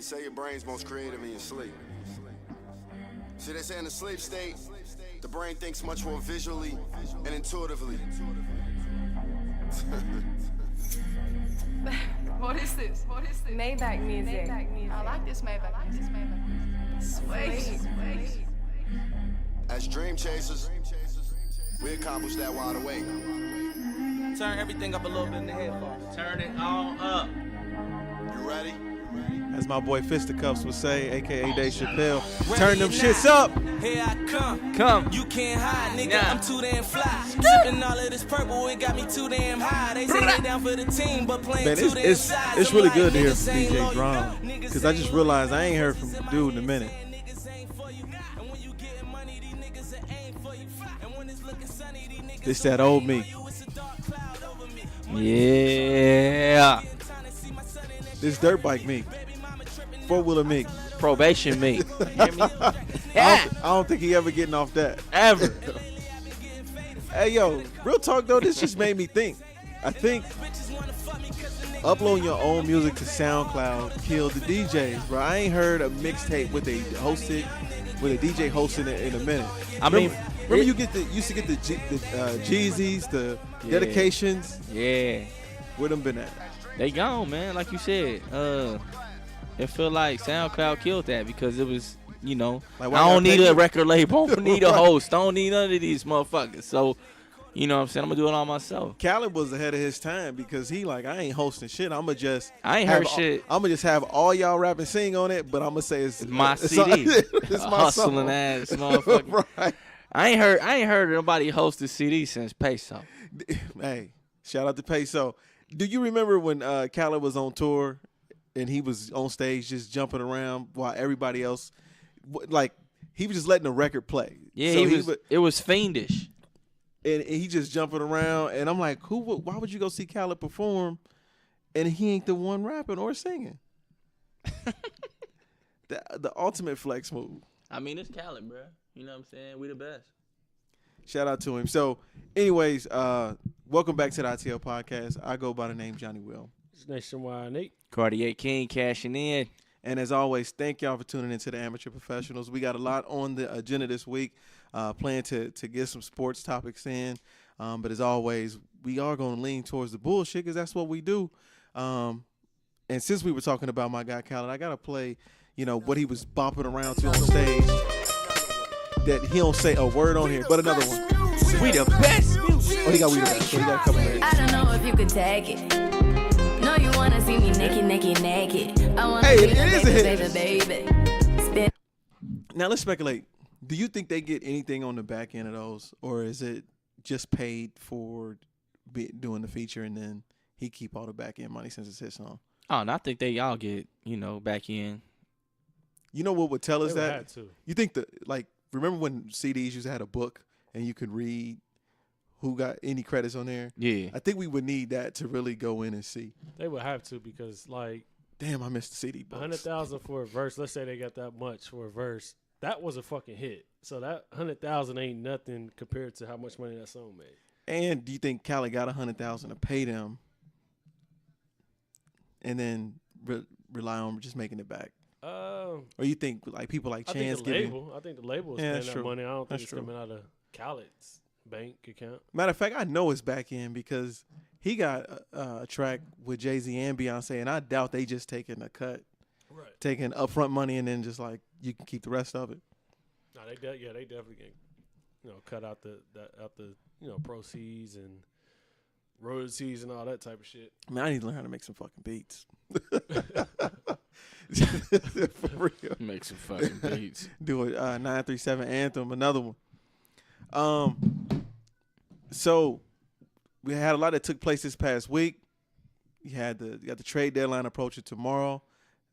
say your brain's most creative in your sleep. See, they say in the sleep state, the brain thinks much more visually and intuitively. What is this? What is this? Maybach music. I like this Maybach. Sweet. As dream chasers, we accomplish that wide awake. Turn everything up a little bit in the headphones. Turn it on up. You ready? As my boy Fisticuffs would say, a.k.a. Dave Chappelle, turn them shits up. Here I come. You can't hide, nigga. I'm too damn fly. Sipping all of this purple, it got me too damn high. They say they down for the team, but playing Man, too damn sides. it's really good to hear from DJ Drum, because I just realized I ain't heard from the dude in a minute. This that old me. Yeah. This dirt bike me. Four-wheeler me. Probation me. You hear me? I don't think he ever getting off that. Ever. Hey, yo, real talk, though, this just made me think. I think uploading your own music to SoundCloud killed the DJs, bro. I ain't heard a mixtape with a DJ hosting it in a minute. Remember you used to get the Jeezys, the dedications. Yeah. Where them been at? They gone, man. Like you said. It feel like SoundCloud killed that because it was, you know, Like, I don't need a record label. I don't need a host. I don't need none of these motherfuckers. So, you know what I'm saying? I'm going to do it all myself. Khaled was ahead of his time because he like, I ain't hosting shit. I ain't heard shit. I'm going to just have all y'all rap and sing on it, but I'm going to say it's my it's CD. It's my Hustling song. ass motherfucker. Right. I ain't heard nobody host a CD since Peso. Hey, shout out to Peso. Do you remember when Khaled was on tour and he was on stage just jumping around while everybody else, like, he was just letting the record play? Yeah, So it was fiendish. and he just jumping around, and I'm like, why would you go see Khaled perform and he ain't the one rapping or singing? the ultimate flex move. I mean, it's Khaled, bro. You know what I'm saying? We the best. Shout out to him. So, anyways, welcome back to the ITL podcast. I go by the name Johnny Will. It's Nationwide Nate. Cartier King cashing in. And as always, thank y'all for tuning into the Amateur Professionals. We got a lot on the agenda this week. Plan to get some sports topics in. But as always, we are going to lean towards the bullshit because that's what we do. And since we were talking about my guy Khaled, I got to play, what he was bopping around to on stage. That he don't say a word on here, but another one. We the best. Oh, he got We the Best. So he got a couple of I don't know if you could take it. No, you wanna see me naked. I wanna Hey, be it is a the hit. baby. Spin. Now let's speculate. Do you think they get anything on the back end of those, or is it just paid for doing the feature and then he keep all the back end money since it's his song? Oh, and I think they all get, back in. You know what would tell us They would that? have to. You think remember when CDs used to have a book and you could read who got any credits on there? Yeah. I think we would need that to really go in and see. They would have to because, like, Damn, I missed the CD books. 100,000 for a verse. Let's say they got that much for a verse. That was a fucking hit. So that 100,000 ain't nothing compared to how much money that song made. And do you think Khaled got 100,000 to pay them, and then rely on just making it back? Or you think people like Chance giving? I think the label is Yeah, paying that's that true. money. I don't think That's it's true. coming out of Khaled's bank account. Matter of fact, I know it's back in because he got a track with Jay-Z and Beyonce, and I doubt they just taking a cut, Right. taking upfront money, and then just like you can keep the rest of it. No, they definitely can, cut out the proceeds and royalties and all that type of shit. I mean, I need to learn how to make some fucking beats. For real. Make some fucking beats. Do a 937 anthem, another one. So we had a lot that took place this past week. You got the trade deadline approaching tomorrow.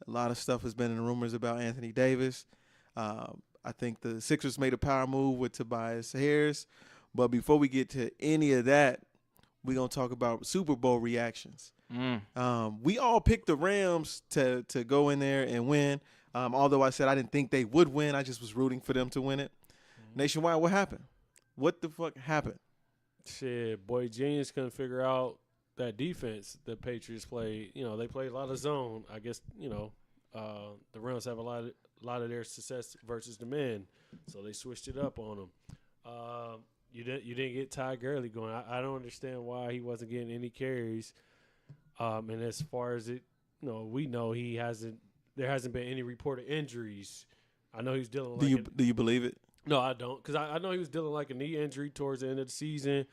A lot of stuff has been in the rumors about Anthony Davis. I think the Sixers made a power move with Tobias Harris. But before we get to any of that, we're gonna talk about Super Bowl reactions. We all picked the Rams to go in there and win. Although I said I didn't think they would win, I just was rooting for them to win it. Nationwide, what happened? What the fuck happened? Shit, boy, Genius couldn't figure out that defense the Patriots played. They played a lot of zone. I guess, the Rams have a lot of their success versus the men, so they switched it up on them. You didn't get Ty Gurley going. I don't understand why he wasn't getting any carries. And as far as it, we know there hasn't been any reported injuries. I know he's dealing. Do you believe it? No, I don't, because I know he was dealing like a knee injury towards the end of the season.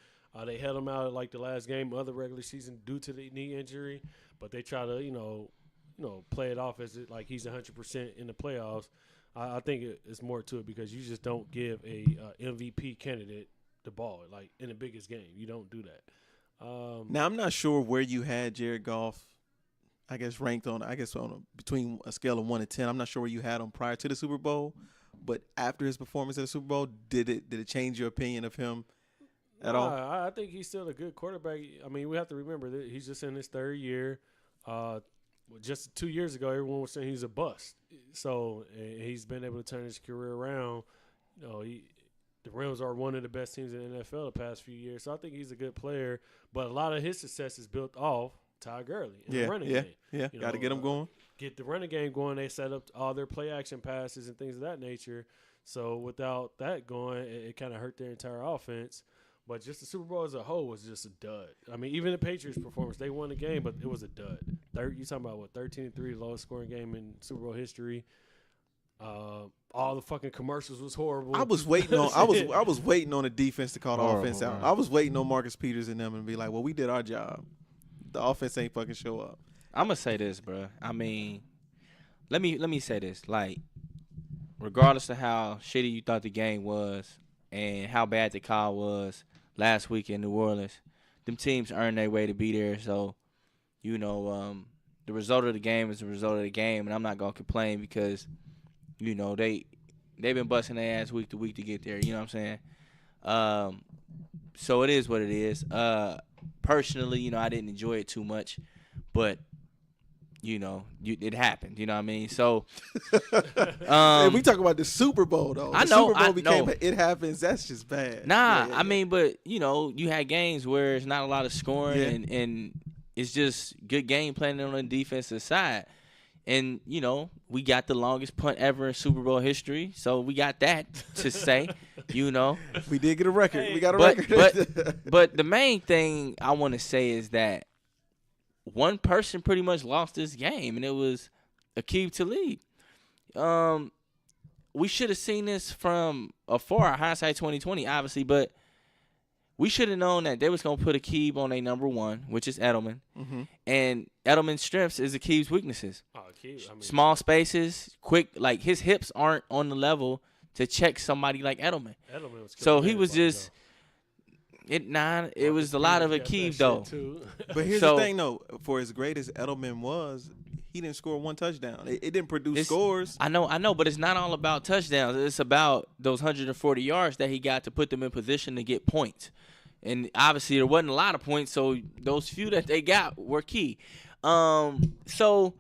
They held him out at like the last game of the regular season due to the knee injury, but they try to play it off as like he's 100% in the playoffs. I think it's more to it because you just don't give a MVP candidate the ball like in the biggest game. You don't do that. Now I'm not sure where you had Jared Goff. I guess ranked on between a scale of 1 to 10. I'm not sure where you had him prior to the Super Bowl, but after his performance at the Super Bowl, did it change your opinion of him at all? I think he's still a good quarterback. I mean, we have to remember that he's just in his third year. Just 2 years ago, everyone was saying he's a bust. So he's been able to turn his career around. The Rams are one of the best teams in the NFL the past few years. So I think he's a good player. But a lot of his success is built off Ty Gurley in the running game. Yeah, got to get him going. Get the running game going. They set up all their play action passes and things of that nature. So without that going, it kind of hurt their entire offense. But just the Super Bowl as a whole was just a dud. I mean, even the Patriots' performance, they won the game, but it was a dud. You talking about 13-3, lowest scoring game in Super Bowl history. All the fucking commercials was horrible. I was waiting on I was waiting on the defense to call the offense out. Man. I was waiting on Marcus Peters and them and be like, well, we did our job. The offense ain't fucking show up. I'm gonna say this, bro. I mean, let me say this. Like, regardless of how shitty you thought the game was and how bad the call was last week in New Orleans, them teams earned their way to be there. So, the result of the game is the result of the game, and I'm not gonna complain because, they've been busting their ass week to week to get there. You know what I'm saying? So it is what it is. Personally, I didn't enjoy it too much, but it happened. You know what I mean? So, Hey, we talk about the Super Bowl though. I The know, Super Bowl I became know. It happens. That's just bad. Nah, Yeah. I mean, but you had games where it's not a lot of scoring and it's just good game planning on the defensive side. And, we got the longest punt ever in Super Bowl history, so we got that to say, we did get a record. Hey, we got a But, record. but the main thing I want to say is that one person pretty much lost this game, and it was Aqib Talib. We should have seen this from afar, hindsight 2020, obviously, but we should have known that they was going to put Aqib on a number one, which is Edelman. Mm-hmm. And Edelman's strengths is Aqib's weaknesses. I mean, Small spaces, quick, like his hips aren't on the level to check somebody like Edelman. Edelman was So killing he was everybody, just though. it was a lot of Got that Aqib shit, though. too. But here's So- the thing, though. For as great as Edelman was, he didn't score one touchdown. It didn't produce It's- scores. I know, but it's not all about touchdowns. It's about those 140 yards that he got to put them in position to get points. And obviously there wasn't a lot of points, so those few that they got were key. So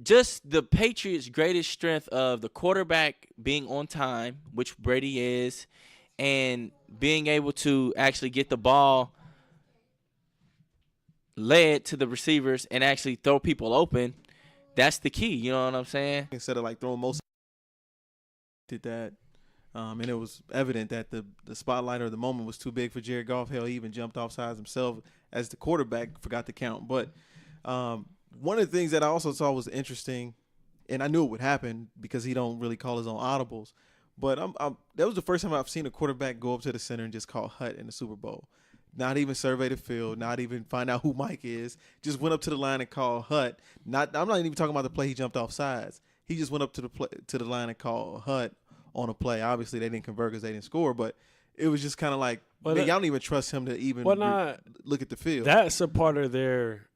just the Patriots' greatest strength of the quarterback being on time, which Brady is, and being able to actually get the ball led to the receivers and actually throw people open, that's the key. You know what I'm saying? Instead of like throwing most, did that. And it was evident that the spotlight or the moment was too big for Jared Goff. Hell, he even jumped off sides himself as the quarterback forgot to count. But one of the things that I also saw was interesting, and I knew it would happen because he don't really call his own audibles. But that was the first time I've seen a quarterback go up to the center and just call Hut in the Super Bowl. Not even survey the field, not even find out who Mike is. Just went up to the line and called Hut. I'm not even talking about the play he jumped off sides. He just went up to the line and called Hut on a play. Obviously, they didn't convert because they didn't score, but it was just kind of like, y'all don't even trust him to even look at the field. That's a part of their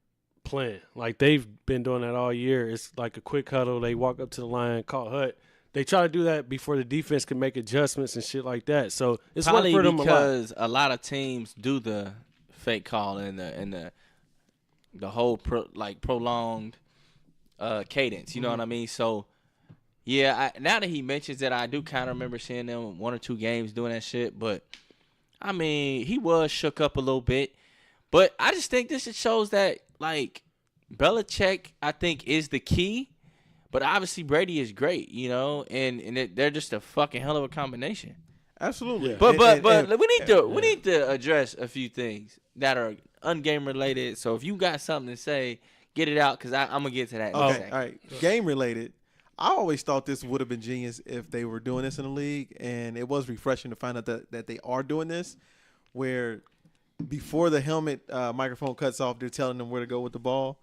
plan. Like, they've been doing that all year. It's like a quick huddle. They walk up to the line, call Hut. They try to do that before the defense can make adjustments and shit like that. So it's Probably worked for them a lot. because a lot of teams do the fake call and the whole prolonged cadence. You know what I mean? So yeah, now that he mentions that, I do kind of remember seeing them 1 or 2 games doing that shit. But I mean, he was shook up a little bit. But I just think this just shows that, like, Belichick, I think, is the key. But obviously Brady is great, you know, and they're just a fucking hell of a combination. Absolutely. Yeah. But we need to address a few things that are ungame related. So if you got something to say, get it out because I'm gonna get to that. In a Okay, second. all right. Game related. I always thought this would have been genius if they were doing this in the league, and it was refreshing to find out that they are doing this, where before the helmet microphone cuts off, they're telling them where to go with the ball.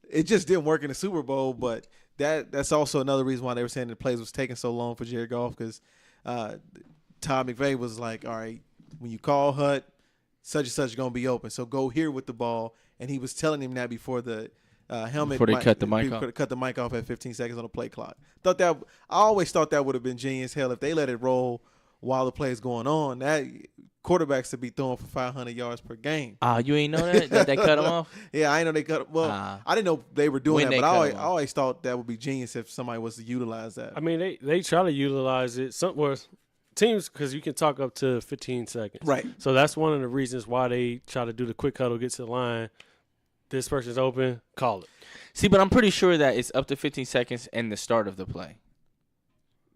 It just didn't work in the Super Bowl, but that's also another reason why they were saying the plays was taking so long for Jared Goff because Todd McVay was like, all right, when you call Hut, such and such is going to be open, so go here with the ball, and he was telling him that before the helmet. Before they cut the mic off. Cut the mic off at 15 seconds on the play clock. I always thought that would have been genius. Hell, if they let it roll while the play is going on, that quarterbacks to be throwing for 500 yards per game. You ain't know that they cut him off? Yeah, I know they cut. Well, I didn't know they were doing When that, they but cut him I off. always thought that would be genius if somebody was to utilize that. I mean, they try to utilize it. Teams, because you can talk up to 15 seconds. Right. So that's one of the reasons why they try to do the quick huddle, get to the line. This person's open, call it. See, but I'm pretty sure that it's up to 15 seconds and the start of the play.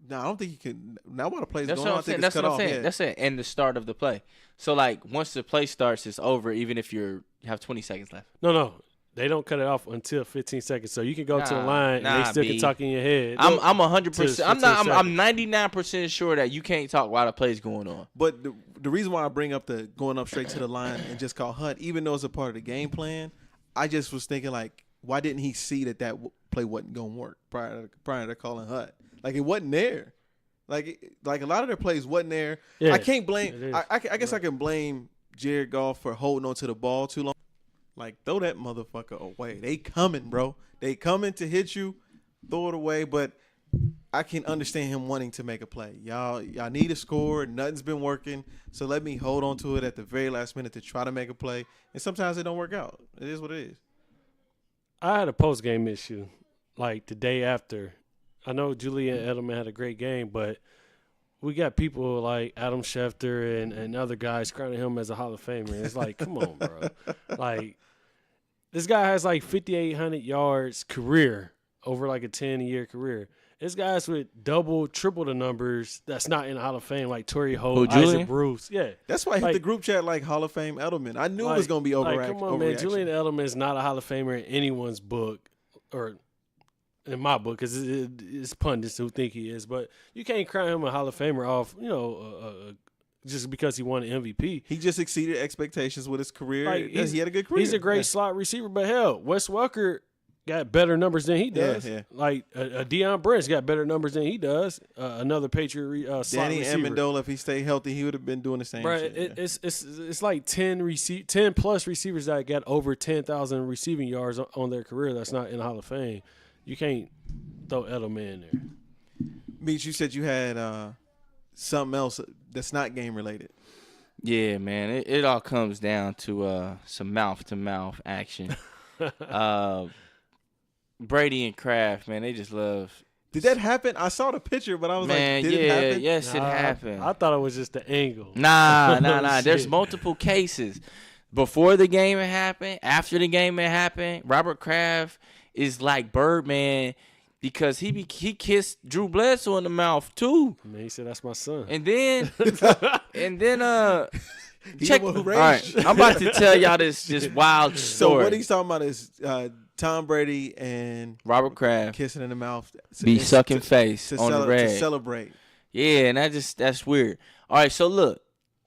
No, I don't think you can. Now while the play's That's going what on, I'm I think saying. it's That's cut what I'm off. saying. Yeah. That's it. And the start of the play. So, like, once the play starts, it's over, even if you have 20 seconds left. No. They don't cut it off until 15 seconds. So you can go to the Nah, line and they still B. can talk in your head. I'm to 100%. I'm 15 not. I'm seconds. 99% sure that you can't talk while the play's going on. But the reason why I bring up the going up straight to the line and just call Hut, even though it's a part of the game plan, I just was thinking like, why didn't he see that play wasn't going to work prior to calling Hut? Like it wasn't there. Like a lot of their plays wasn't there. Yeah, I can't it blame. is. I guess I can blame Jared Goff for holding on to the ball too long. Like throw that motherfucker away. They coming, bro. They coming to hit you. Throw it away. But I can understand him wanting to make a play. Y'all need a score. Nothing's been working. So let me hold on to it at the very last minute to try to make a play. And sometimes it don't work out. It is what it is. I had a post-game issue, like the day after. I know Julian Edelman had a great game, but we got people like Adam Schefter and other guys crowning him as a Hall of Famer. It's like, come on, bro. Like, this guy has like 5,800 yards career over like a 10-year career. This guy's with double, triple the numbers that's not in the Hall of Fame, like Torrey Holt, Who, Julian? Isaac Bruce. Yeah. That's why I hit Like- the group chat like Hall of Fame Edelman. I knew it was going to be overreaction. Come on, man. Julian Edelman is not a Hall of Famer in anyone's book, or in my book, because it's pundits who think he is. But you can't crown him a Hall of Famer off, just because he won an MVP. He just exceeded expectations with his career. Like, he had a good career. He's a great Yeah. slot receiver, but hell, Wes Welker got better numbers than he does. Yeah. Like Deion Branch got better numbers than he does. Another Patriot slot Danny receiver. Amendola, if he stayed healthy, he would have been doing the same Bro, shit. Yeah. it's like 10 plus receivers that got over 10,000 receiving yards on their career that's not in the Hall of Fame. You can't throw Edelman in there. Meech, you said you had something else that's not game related. Yeah, man. It all comes down to some mouth-to-mouth action. Brady and Kraft, man, they just love. Did that happen? I saw the picture, but I was Man, like, did it happen? yes, it happened. I thought it was just the angle. Nah. Oh, There's shit. multiple cases. Before the game had happened, after the game had happened, Robert Kraft is like Birdman because he kissed Drew Bledsoe in the mouth too. Man, he said, that's my son. And then He check. was All raised. right, I'm about to tell y'all this wild So story. what he's talking about is Tom Brady and Robert Kraft kissing in the mouth. be sucking face to on the to rag. celebrate. Yeah, and that's weird. All right, so look.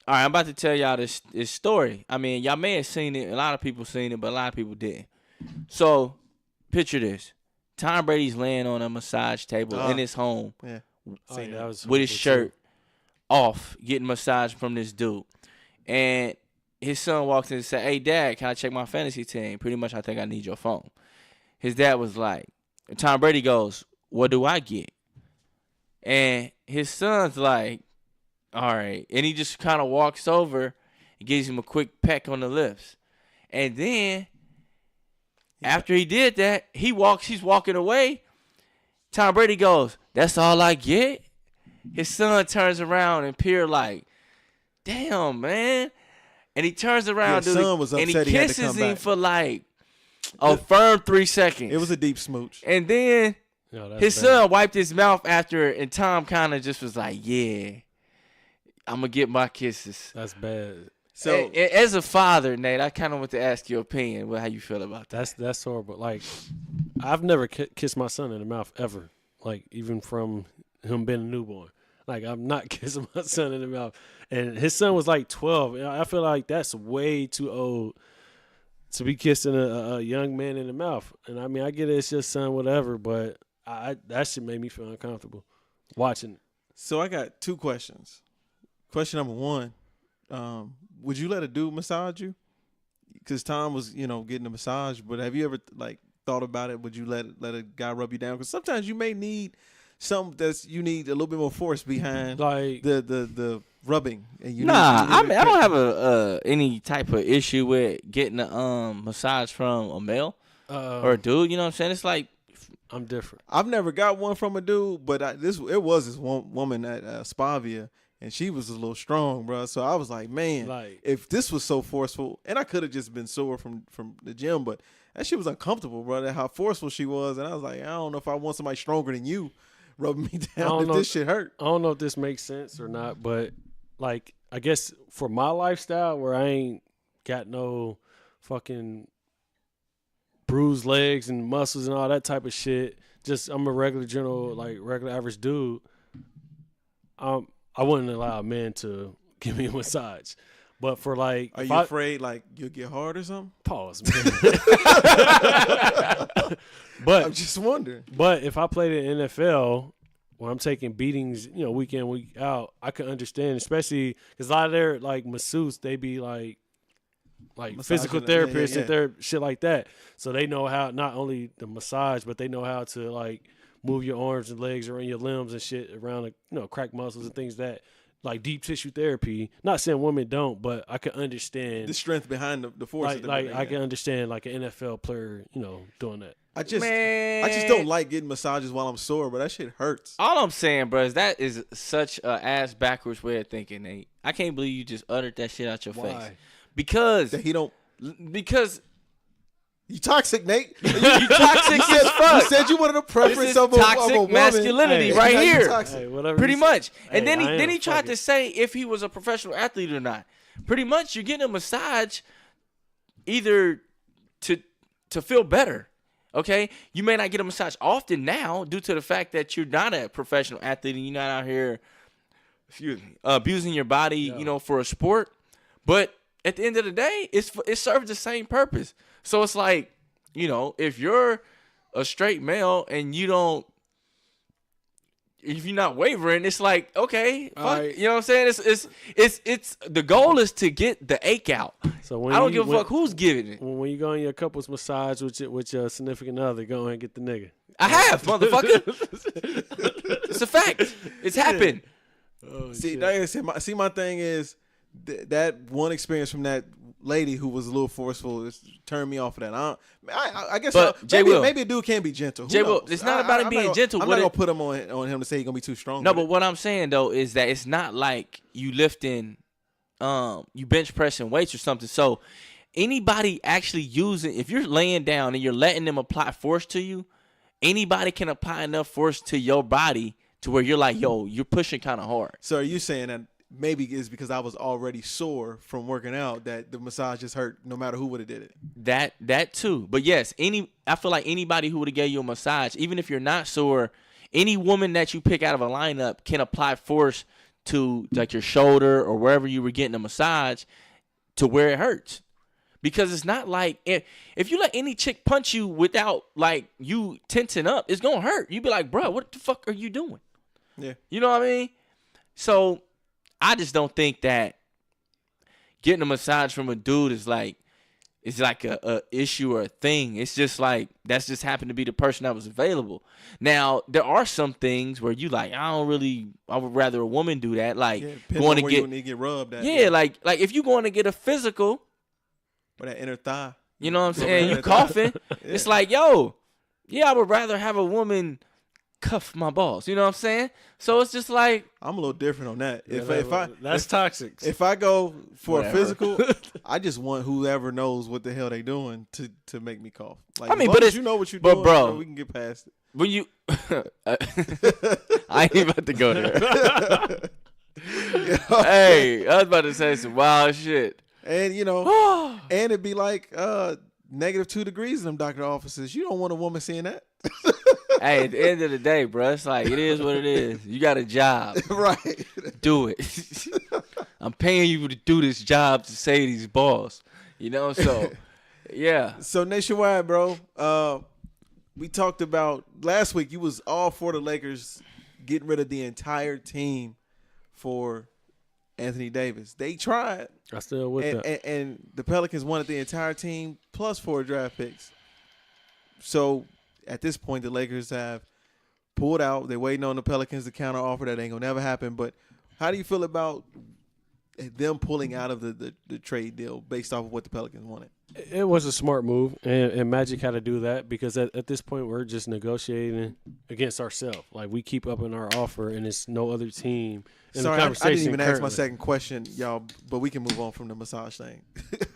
All right, I'm about to tell y'all this story. I mean, y'all may have seen it. A lot of people seen it, but a lot of people didn't. So, picture this. Tom Brady's laying on a massage table in his home Yeah. Oh, yeah, that was with his horrible, shirt too. off, getting massage from this dude. And his son walks in and said, "Hey, Dad, can I check my fantasy team? Pretty much, I think I need your phone." His dad was like, Tom Brady goes, "What do I get?" And his son's like, all right. And he just kind of walks over and gives him a quick peck on the lips. And then after he did that, he's walking away. Tom Brady goes, "That's all I get?" His son turns around and Pierre like, "Damn, man." And he turns around Yeah, son was and he upset he had to kisses come him back. for like a firm 3 seconds. It was a deep smooch. And then No, that's His bad. son wiped his mouth after, and Tom kind of just was like, "Yeah, I'm gonna get my kisses." That's bad. So As a father, Nate, I kind of want to ask your opinion. How you feel about that? That's horrible. Like, I've never kissed my son in the mouth ever. Like, even from him being a newborn. Like, I'm not kissing my son in the mouth. And his son was like 12. And I feel like that's way too old to be kissing a young man in the mouth. And I mean, I get it's your son, whatever, but that shit made me feel uncomfortable watching it. So I got 2 questions. Question number 1, would you let a dude massage you? Because Tom was, getting a massage, but have you ever thought about it? Would you let a guy rub you down? Because sometimes you may need something you need a little bit more force behind, Like the rubbing. And you I don't have any type of issue with getting a massage from a male or a dude. You know what I'm saying? It's like I'm different. I've never got one from a dude, but it was this one woman at Spavia. And she was a little strong, bro. So I was like, man, Like- if this was so forceful, and I could have just been sore from the gym, but that shit was uncomfortable, bro. How forceful she was. And I was like, I don't know if I want somebody stronger than you rubbing me down if this shit hurt. I don't know if this makes sense or not, but like I guess for my lifestyle where I ain't got no fucking bruised legs and muscles and all that type of shit, just I'm a regular average dude. I wouldn't allow a man to give me a massage. But for like Are if you I- afraid you'll get hard or something? pause, man. I'm just wondering. But if I played in NFL, when I'm taking beatings, week in, week out, I could understand, especially because a lot of their masseuse, they be like physical Massaging, therapists yeah. and shit like that. So they know how not only the massage, but they know how to move your arms and legs around your limbs and shit around crack muscles and things that deep tissue therapy. Not saying women don't, but I can understand The strength behind the force. of the I can understand an NFL player, doing that. I just Man. don't like getting massages while I'm sore, but that shit hurts. all I'm saying, bro, is that is such a ass backwards way of thinking, Nate. I can't believe you just uttered that shit out your face. Why? Because That he don't. You toxic, Nate. you toxic as fuck. You said you wanted a This preference is of a toxic woman. masculinity Hey, right now you here. toxic. Hey, whatever. Pretty you say. much. And Hey, then he fuck tried it. to say if he was a professional athlete or not. Pretty much you're getting a massage either to feel better. Okay? You may not get a massage often now due to the fact that you're not a professional athlete and you're not out here abusing your body, for a sport. But at the end of the day, it serves the same purpose. So it's like, if you're a straight male and if you're not wavering, it's like, okay, fuck, Alright. you know what I'm saying? It's the goal is to get the ache out. So when I don't you- give a fuck who's giving it. When you go on your couple's massage with your significant other, go ahead and get the nigga. I have, motherfucker. It's a fact. It's happened. See, like I said, my thing is that one experience from that lady who was a little forceful turned me off of that. I guess But Jay Will. maybe a dude can be gentle. Who Jay Will, knows? it's not about him I'm being not gonna- gentle. I'm What not it- gonna put him on him to say he's gonna be too strong. No, with but it. what I'm saying though is that it's not like you lifting, you bench pressing weights or something. So anybody actually if you're laying down and you're letting them apply force to you, anybody can apply enough force to your body to where you're like, yo, you're pushing kind of hard. So are you saying that maybe it's because I was already sore from working out that the massage just hurt no matter who would have did it? That too. But yes, I feel like anybody who would have gave you a massage, even if you're not sore, any woman that you pick out of a lineup can apply force to your shoulder or wherever you were getting a massage to where it hurts. Because it's not like if you let any chick punch you without you tensing up, it's gonna hurt. You be like, bro, what the fuck are you doing? Yeah. You know what I mean? So I just don't think that getting a massage from a dude is like a issue or a thing. It's just that's just happened to be the person that was available. Now there are some things where you I would rather a woman do that. Going to you need to get rubbed at. like if you going to get a physical, Or that inner thigh. you know what I'm saying? You coughing. It's like, yo, I would rather have a woman cuff my balls. You know what I'm saying? So it's just like, I'm a little different on that. That's toxic. If I go for Whatever. a physical, I just want whoever knows what the hell they doing to make me cough. I mean, as long but as it's- you know what you're but doing, bro, we can get past it. when you, I ain't even about to go there. Hey, I was about to say some wild shit. And and it'd be like -2 degrees in them doctor offices. You don't want a woman seeing that. Hey, at the end of the day, bro, it's like it is what it is. You got a job, Right. do it. I'm paying you to do this job to say these balls. So yeah. So nationwide, bro. We talked about last week. You was all for the Lakers getting rid of the entire team for Anthony Davis. They tried. I still with that. And the Pelicans wanted the entire team plus 4 draft picks. So at this point, the Lakers have pulled out. They're waiting on the Pelicans to counter offer. That ain't gonna never happen. But how do you feel about them pulling out of the trade deal based off of what the Pelicans wanted? It was a smart move, and Magic had to do that because at this point we're just negotiating against ourselves. Like we keep upping our offer, and it's no other team in Sorry, the I conversation. didn't even ask my currently. second question, y'all, but we can move on from the massage thing.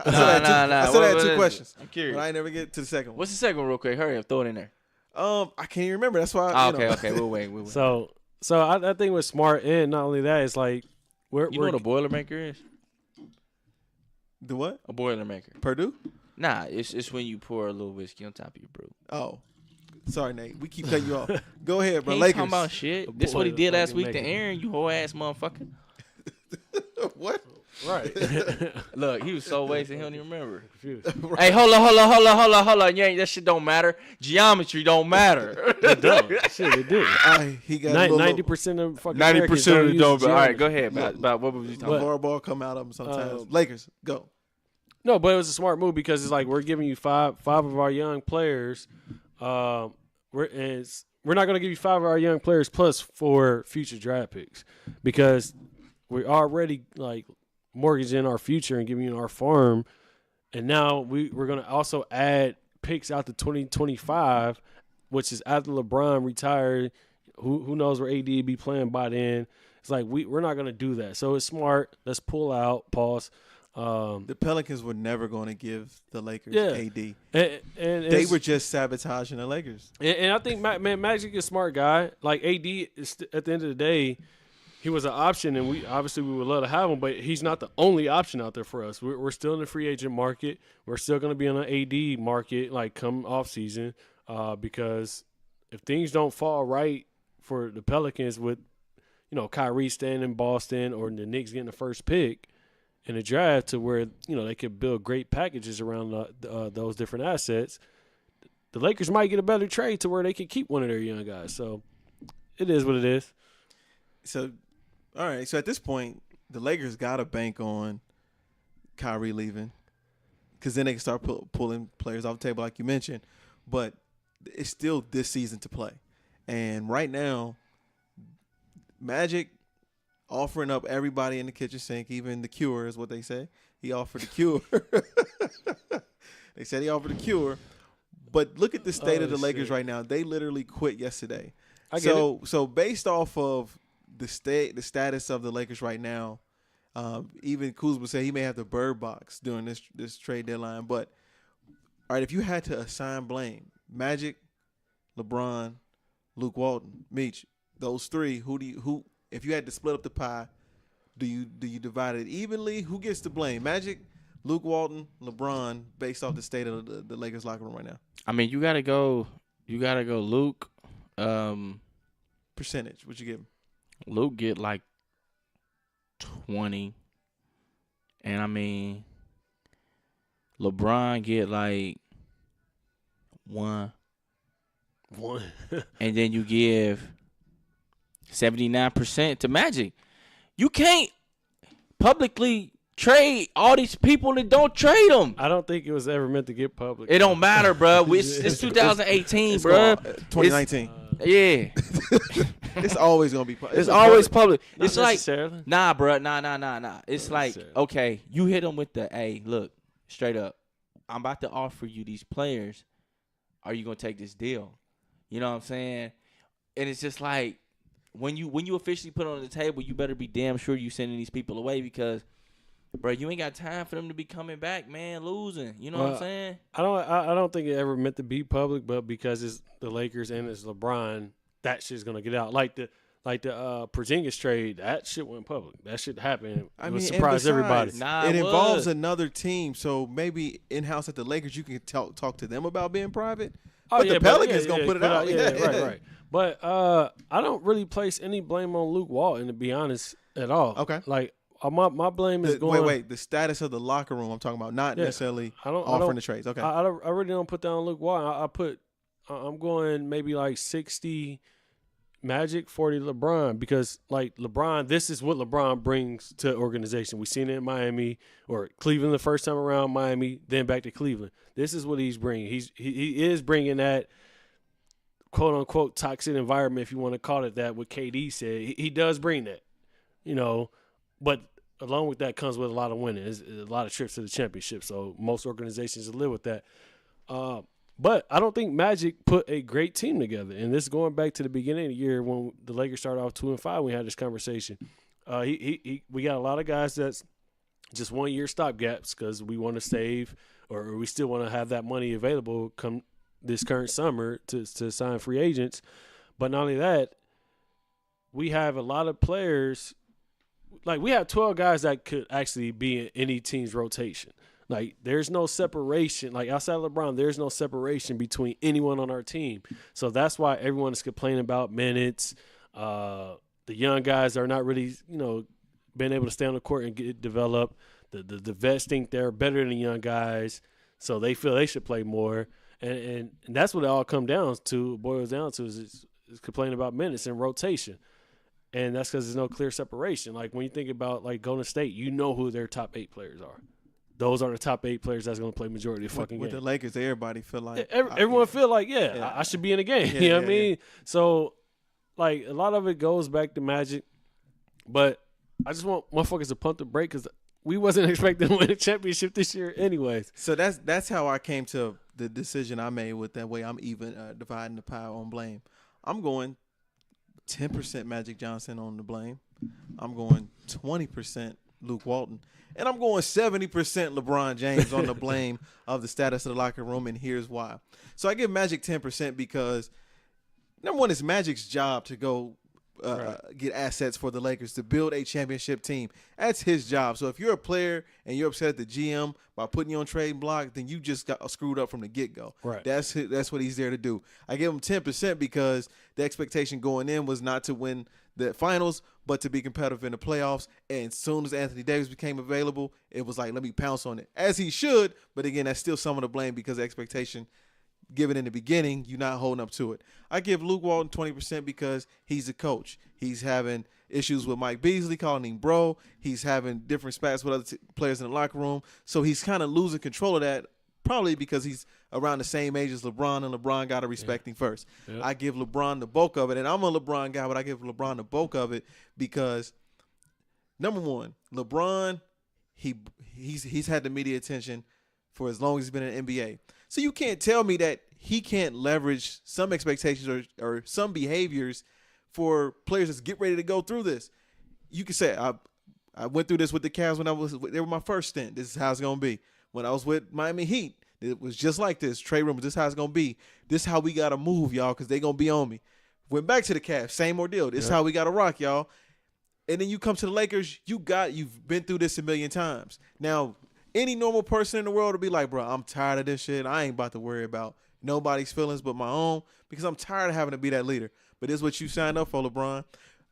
I Nah. still had What two is it? questions. I'm curious. But I ain't never get to the second one. What's the second one, real quick? Hurry up, throw it in there. I can't even remember. That's why. Okay. We'll wait. So I think it was smart, and not only that, it's like You know what a Boilermaker is? The what? A Boilermaker. Purdue? Nah, it's when you pour a little whiskey on top of your brew. Oh, sorry, Nate. We keep cutting you off. Go ahead, bro. He ain't Lakers. talking about shit. This what he did last week to Aaron, you whole ass motherfucker. What? right. Look, he was so wasted he don't even remember. Confused. Hey, hold on. You ain't, that shit don't matter. Geometry don't matter. It don't. Shit, it do. He got a little 90% of fucking 90% Americans of the use don't. All right, geometry. go ahead. About what was you talking about? LeVar Ball come out of him sometimes. Lakers, go. No, but it was a smart move because it's like we're giving you five of our young players. We're not going to give you 5 of our young players plus 4 future draft picks because we're already like mortgaging our future and giving you our farm, and now we're going to also add picks out to 2025, which is after LeBron retired. Who knows where AD be playing by then? It's like we're not going to do that. So it's smart. Let's pull out. Pause. The Pelicans were never going to give the Lakers Yeah. AD. And They were just sabotaging the Lakers. And I think Magic is a smart guy. Like AD, is at the end of the day, he was an option, and we would love to have him, but he's not the only option out there for us. We're still in the free agent market. We're still going to be in an AD market, like come off season, because if things don't fall right for the Pelicans with, Kyrie staying in Boston or the Knicks getting the first pick in the draft to where they could build great packages around those different assets, the Lakers might get a better trade to where they can keep one of their young guys. So it is what it is. So, all right. So at this point, the Lakers got to bank on Kyrie leaving because then they can start pulling players off the table like you mentioned. But it's still this season to play. And right now, Magic offering up everybody in the kitchen sink, even the cure is what they say. He offered the cure. They said he offered the cure. But look at the state of the Lakers right now. They literally quit yesterday. So based off of the status of the Lakers right now, even Kuzma said he may have the bird box during this trade deadline. But all right, if you had to assign blame, Magic, LeBron, Luke Walton, Meech, those three, who if you had to split up the pie, do you divide it evenly? Who gets to blame? Magic, Luke Walton, LeBron, based off the state of the Lakers locker room right now. I mean, you gotta go Luke. Percentage, what you give him? Luke get like 20, and I mean, LeBron get like 1, and then you give 79% to Magic. You can't publicly trade all these people and don't trade them. I don't think it was ever meant to get public. It don't matter, bro. It's 2018, It's bro. 2019. Yeah, It's always gonna be. it's always public. Not It's like necessarily. nah, bro. Nah. It's like necessarily. okay, you hit them with the hey, look, straight up. I'm about to offer you these players. Are you gonna take this deal? You know what I'm saying? And it's just like when you officially put it on the table, you better be damn sure you sending these people away because bro, you ain't got time for them to be coming back, man, losing. You know what I'm saying? I don't think it ever meant to be public, but because it's the Lakers and it's LeBron, that shit's gonna get out. Like the Porzingis trade, that shit went public. That shit happened. It would surprise everybody. Nah, it it involves was. another team, so maybe in-house at the Lakers, you can talk to them about being private. Oh, But yeah, the Pelicans yeah, gonna put it out. Yeah, right. But I don't really place any blame on Luke Walton, to be honest, at all. Okay. Like my blame is going. Wait. The status of the locker room I'm talking about, not necessarily offering the trades. Okay. I really don't put down Luke Walton. I'm going maybe like 60 Magic, 40 LeBron, because like LeBron, this is what LeBron brings to the organization. We seen it in Miami or Cleveland the first time around, Miami, then back to Cleveland. This is what he's bringing. He is bringing that quote unquote toxic environment, if you want to call it that. What KD said, he does bring that, But along with that comes with a lot of winning. It's a lot of trips to the championship. So most organizations live with that. But I don't think Magic put a great team together. And this is going back to the beginning of the year when the Lakers started off 2-5. We had this conversation. We got a lot of guys that's just 1 year stopgaps because we want to save or we still want to have that money available come this current summer to sign free agents. But not only that, we have a lot of players. Like we have 12 guys that could actually be in any team's rotation. Like, there's no separation. Like, outside of LeBron, there's no separation between anyone on our team. So that's why everyone is complaining about minutes. The young guys are not really, being able to stay on the court and get developed. The vets think they're better than the young guys, so they feel they should play more. And that's what it all boils down to is complaining about minutes and rotation. And that's because there's no clear separation. Like, when you think about, like, Golden State, you know who their top 8 players are. Those are the top 8 players that's going to play majority of the fucking game. With the Lakers, everybody feel like everyone feel like I should be in the game. You know what I mean? So, like, a lot of it goes back to Magic, but I just want motherfuckers to pump the brake because we wasn't expecting to win a championship this year, anyways. So that's how I came to the decision I made with that way. I'm even dividing the pie on blame. I'm going 10% Magic Johnson on the blame. I'm going 20% Luke Walton. And I'm going 70% LeBron James on the blame of the status of the locker room, and here's why. So I give Magic 10% because, number one, it's Magic's job to go get assets for the Lakers, to build a championship team. That's his job. So if you're a player and you're upset at the GM by putting you on trade block, then you just got screwed up from the get-go. Right. That's what he's there to do. I give him 10% because the expectation going in was not to win the finals, but to be competitive in the playoffs. And as soon as Anthony Davis became available, it was like, let me pounce on it. As he should, but again, that's still some of the blame because the expectation given in the beginning, you're not holding up to it. I give Luke Walton 20% because he's a coach. He's having issues with Mike Beasley, calling him bro. He's having different spats with other players in the locker room. So he's kind of losing control of that, probably because he's around the same age as LeBron, and LeBron got to respect him first. Yep. I give LeBron the bulk of it, and I'm a LeBron guy, but I give LeBron the bulk of it because, number one, LeBron, he's had the media attention for as long as he's been in the NBA. So you can't tell me that he can't leverage some expectations or some behaviors for players that get ready to go through this. You can say, I went through this with the Cavs they were my first stint. This is how it's going to be. When I was with Miami Heat, it was just like this. Trade rumors, this is how it's going to be. This is how we got to move, y'all, because they're going to be on me. Went back to the Cavs, same ordeal. This is how we got to rock, y'all. And then you come to the Lakers, you've been through this a million times. Now, any normal person in the world would be like, bro, I'm tired of this shit. I ain't about to worry about nobody's feelings but my own because I'm tired of having to be that leader. But this is what you signed up for, LeBron.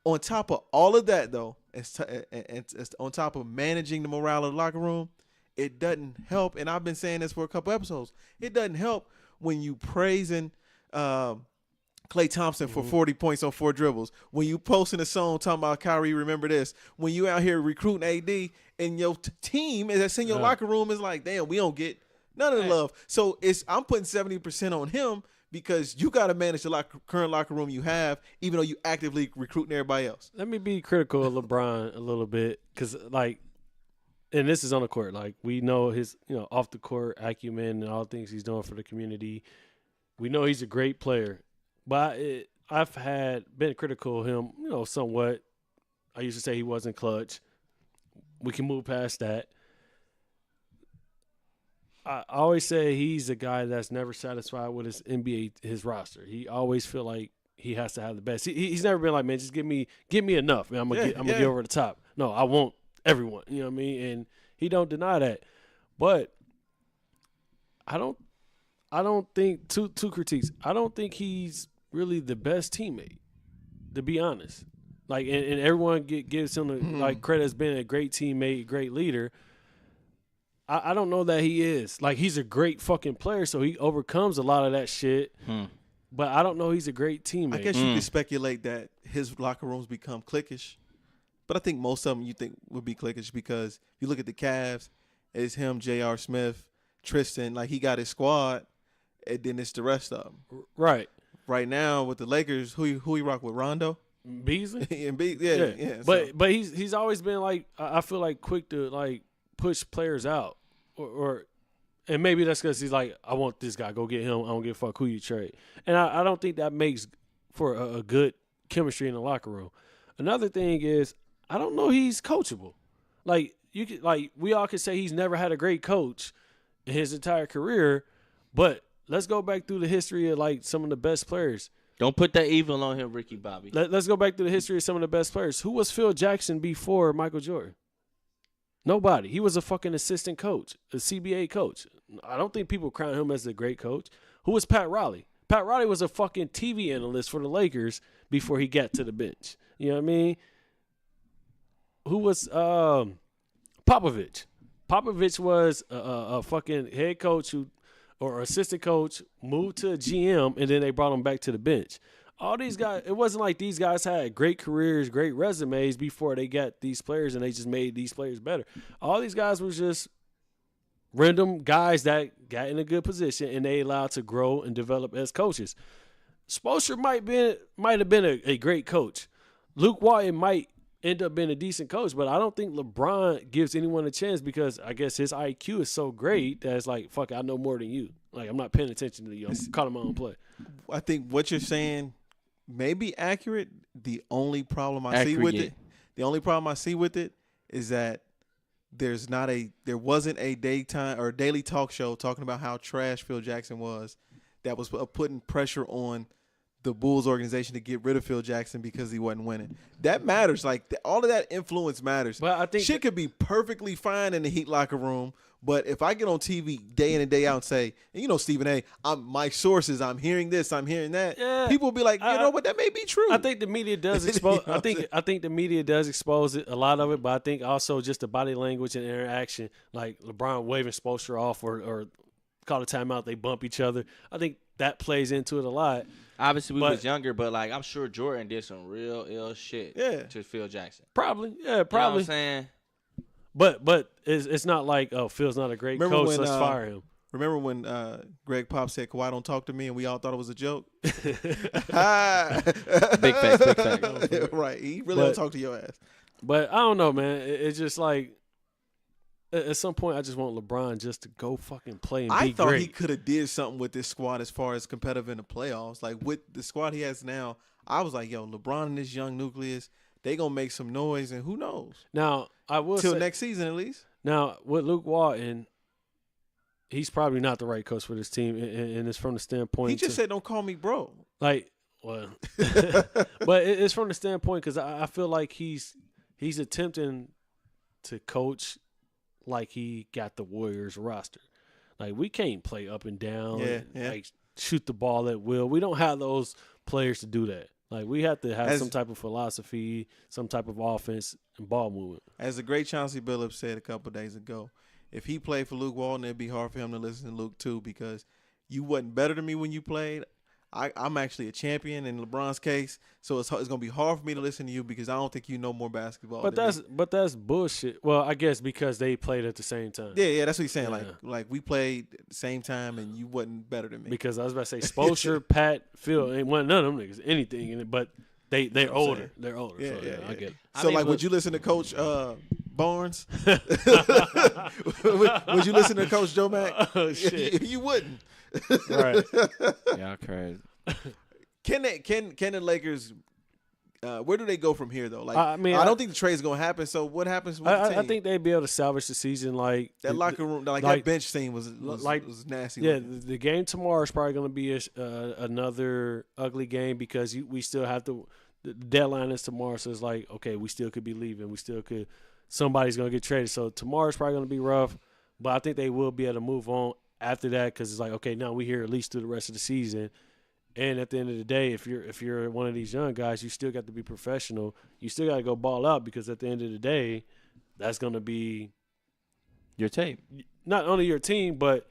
On top of all of that, though, and on top of managing the morale of the locker room, it doesn't help, and I've been saying this for a couple episodes, it doesn't help when you praising Klay Thompson for 40 points on 4 dribbles, when you posting a song talking about Kyrie, remember this, when you out here recruiting AD and your team that's in your locker room is like, damn, we don't get none of the love. So I'm putting 70% on him because you got to manage the current locker room you have, even though you actively recruiting everybody else. Let me be critical of LeBron a little bit because, like, and this is on the court. Like, we know his, off the court acumen and all the things he's doing for the community. We know he's a great player. But I've been critical of him, somewhat. I used to say he wasn't clutch. We can move past that. I always say he's a guy that's never satisfied with his roster. He always feel like he has to have the best. He's never been like, man, just give me enough, man. I'm gonna get over the top. No, I want everyone. You know what I mean? And he don't deny that. But I don't think two critiques. I don't think he's really the best teammate, to be honest. Like, and everyone gives him like credit as being a great teammate, great leader. I don't know that he is. Like, he's a great fucking player, so he overcomes a lot of that shit. But I don't know he's a great teammate. I guess you could speculate that his locker rooms become cliquish. But I think most of them you think would be cliquish because if you look at the Cavs, it's him, J.R. Smith, Tristan. Like, he got his squad, and then it's the rest of them. Right. Right now with the Lakers, who he rock with? Rondo? Beasley? Yeah. But he's always been, like, I feel like quick to, like, push players out. And maybe that's because he's like, I want this guy. Go get him. I don't give a fuck who you trade. And I don't think that makes for a good chemistry in the locker room. Another thing is, I don't know he's coachable. Like, we all could say he's never had a great coach in his entire career, but let's go back through the history of, like, some of the best players. Don't put that evil on him, Ricky Bobby. Let's go back through the history of some of the best players. Who was Phil Jackson before Michael Jordan? Nobody. He was a fucking assistant coach, a CBA coach. I don't think people crown him as a great coach. Who was Pat Riley? Pat Riley was a fucking TV analyst for the Lakers before he got to the bench. You know what I mean? Who was Popovich? Popovich was a fucking head coach or assistant coach, moved to a GM, and then they brought him back to the bench. All these guys, it wasn't like these guys had great careers, great resumes before they got these players and they just made these players better. All these guys was just random guys that got in a good position and they allowed to grow and develop as coaches. Spoelstra might have been a great coach. Luke Walton might end up being a decent coach, but I don't think LeBron gives anyone a chance because I guess his IQ is so great that it's like, fuck, I know more than you. Like, I'm not paying attention to you. I'm calling my own play. I think what you're saying may be accurate. The only problem I see with it is that there wasn't a daytime or daily talk show talking about how trash Phil Jackson was that was putting pressure on the Bulls organization to get rid of Phil Jackson because he wasn't winning. That matters. Like, all of that influence matters. But I think shit could be perfectly fine in the Heat locker room, but if I get on TV day in and day out and say, and you know, Stephen A., my sources, I'm hearing this, I'm hearing that, people will be like, you know what, that may be true. I think the media does expose. You know I think the media does expose it, a lot of it, but I think also just the body language and interaction, like LeBron waving Spoelstra off or call a timeout, they bump each other. I think that plays into it a lot. Obviously, we was younger, but, like, I'm sure Jordan did some real ill shit to Phil Jackson. Probably. Yeah, You know probably. what I'm saying? But it's not like, oh, Phil's not a great coach, let's fire him. Remember when Greg Pop said, Kawhi don't talk to me, and we all thought it was a joke? Big facts. Right. He really don't talk to your ass. But I don't know, man. It's just like, at some point, I just want LeBron just to go fucking play and be I thought great. he could have did something with this squad as far as competitive in the playoffs. Like, with the squad he has now, I was like, yo, LeBron and this young nucleus, they going to make some noise, and who knows? Now, I will Till say, next season, at least. Now, with Luke Walton, he's probably not the right coach for this team, and it's from the standpoint. He just said, don't call me bro. Like, well, but it's from the standpoint because I feel like he's attempting to coach like he got the Warriors roster. Like, we can't play up and down, like shoot the ball at will. We don't have those players to do that. Like, we have to have some type of philosophy, some type of offense and ball movement. As the great Chauncey Billups said a couple of days ago, if he played for Luke Walton, it'd be hard for him to listen to Luke too because you wasn't better than me when you played. I'm actually a champion in LeBron's case, so it's going to be hard for me to listen to you because I don't think you know more basketball. But that's bullshit. Well, I guess because they played at the same time. Yeah, that's what he's saying. Yeah. Like we played at the same time and you wasn't better than me. Because I was about to say Spoelstra, Pat, Phil, ain't one none of them niggas anything in it, but they're older. They're older. Yeah, I get it. So would you listen to Coach Barnes? would you listen to Coach Joe Mack? Oh shit, you wouldn't. Right. Y'all crazy. Can the Lakers Where do they go from here though? Like, I mean, I don't think the trade's gonna happen. So what happens with the team? I think they'd be able to salvage the season. Like that locker room, that bench scene was nasty. Yeah, looking. the game tomorrow is probably going to be another ugly game because we still have to. The deadline is tomorrow, so it's like, okay, we still could be leaving. We still could. Somebody's going to get traded. So tomorrow's probably going to be rough, but I think they will be able to move on after that because it's like, okay, now we're here at least through the rest of the season. And at the end of the day, if you're one of these young guys, you still got to be professional. You still got to go ball out because at the end of the day, that's going to be Your tape. not only your team, but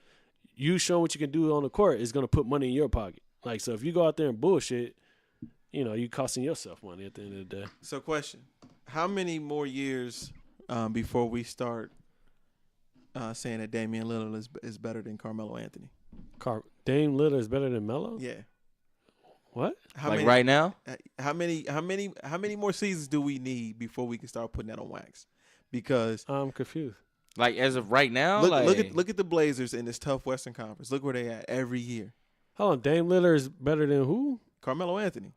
you showing what you can do on the court is going to put money in your pocket. Like, so if you go out there and bullshit, you costing yourself money at the end of the day. So, question: how many more years before we start saying that Damian Lillard is better than Carmelo Anthony? Dame Lillard is better than Melo? Yeah. What? How Like many, right now? How many more seasons do we need before we can start putting that on wax? Because I'm confused. Like as of right now? look at the Blazers in this tough Western Conference. Look where they at every year. Hold on, Dame Lillard is better than who? Carmelo Anthony.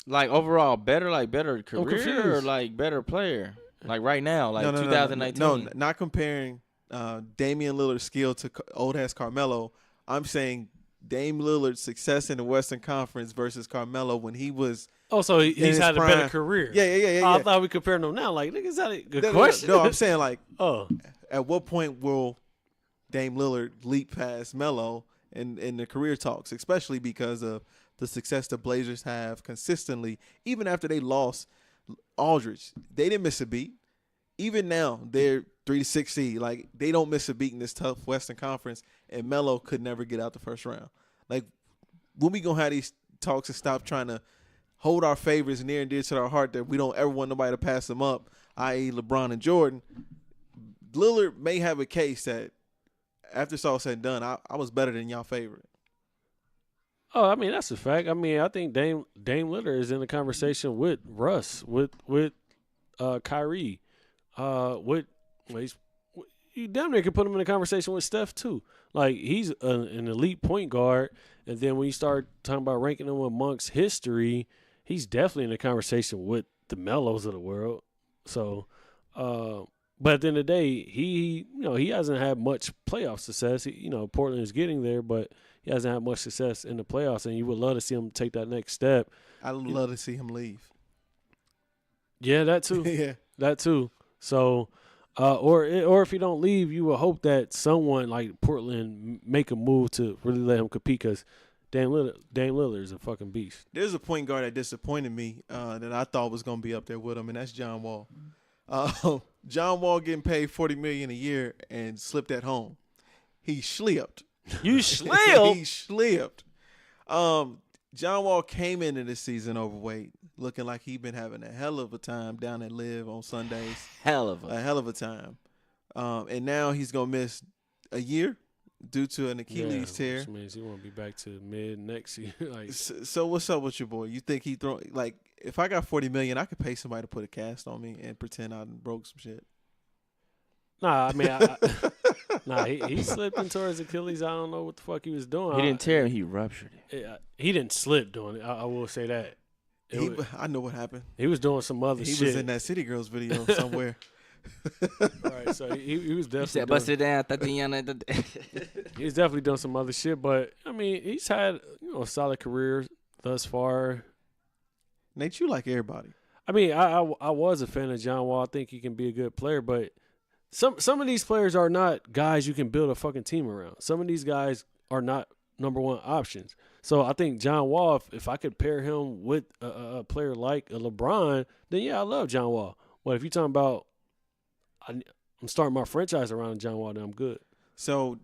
Like overall better, like better career or confused. like better player? Like right now, like No, 2019. No, not comparing Damian Lillard's skill to old ass Carmelo. I'm saying Dame Lillard's success in the Western Conference versus Carmelo when he was. Oh, so he's his had a prime. better career. Yeah. I thought we compared them now. Like, niggas had a good No, question. No, I'm saying like, Oh, at what point will Dame Lillard leap past Melo in the career talks, especially because of the success the Blazers have consistently, even after they lost Aldridge. They didn't miss a beat. Even now, they're 3-6 seed. Like, they don't miss a beat in this tough Western Conference, and Melo could never get out the first round. Like, when we going to have these talks and stop trying to hold our favorites near and dear to our heart that we don't ever want nobody to pass them up, i.e. LeBron and Jordan, Lillard may have a case that after it's all said and done, I was better than y'all favorite. Oh, I mean, that's a fact. I mean, I think Dame Lillard is in the conversation with Russ, with Kyrie, you damn near could put him in a conversation with Steph too. Like, he's an elite point guard, and then when you start talking about ranking him amongst history, he's definitely in a conversation with the Melos of the world. So, but at the end of the day, he hasn't had much playoff success. Portland is getting there, but he hasn't had much success in the playoffs, and you would love to see him take that next step. I'd love to see him leave. Yeah, that too. Yeah. That too. So, or if he don't leave, you will hope that someone like Portland make a move to really let him compete because Dame Lillard is a fucking beast. There's a point guard that disappointed me that I thought was going to be up there with him, and that's John Wall. John Wall getting paid $40 million a year and slipped at home. He slipped. You slipped? He slipped. John Wall came into this season overweight, looking like he'd been having a hell of a time down at Live on Sundays. A hell of a time. And now he's going to miss a year due to an Achilles tear. Which means he won't be back to mid next year. Like, so what's up with your boy? You think he if I got $40 million, I could pay somebody to put a cast on me and pretend I broke some shit. Nah, I mean, he slipped into his Achilles. I don't know what the fuck he was doing. He didn't tear him. He ruptured it. He didn't slip doing it. I will say that. I know what happened. He was doing some other shit. He was in that City Girls video somewhere. All right, so he was definitely. He said, "Bust it down, Tatiana." He was definitely doing some other shit, but I mean, he's had a solid career thus far. Nate, you like everybody. I mean, I was a fan of John Wall. I think he can be a good player, but some of these players are not guys you can build a fucking team around. Some of these guys are not number one options. So I think John Wall, if I could pair him with a player like a LeBron, then yeah, I love John Wall. But if you're talking about I'm starting my franchise around John Wall, then I'm good. So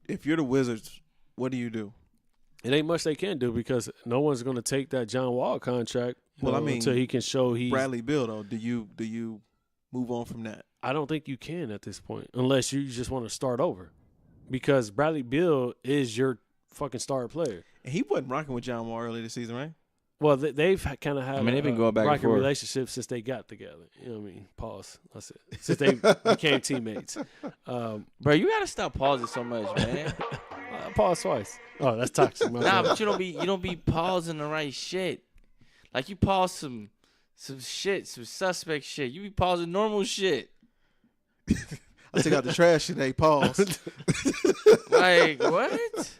if you're the Wizards, what do? It ain't much they can do because no one's going to take that John Wall contract. Well, I mean, until he can show he's Bradley Beal. Though, do you move on from that? I don't think you can at this point, unless you just want to start over, because Bradley Beal is your fucking star player. And he wasn't rocking with John Wall early this season, right? Well, they've kind of had. I mean, they've been going back and rocky forth. relationship since they got together. You know what I mean? Pause. That's it. Since they became teammates. Bro, you gotta stop pausing so much, man. Pause twice. Oh, that's toxic. Nah, but you don't be pausing the right shit. Like you pause some shit, some suspect shit. You be pausing normal shit. I took out the trash today. Pause. Like what?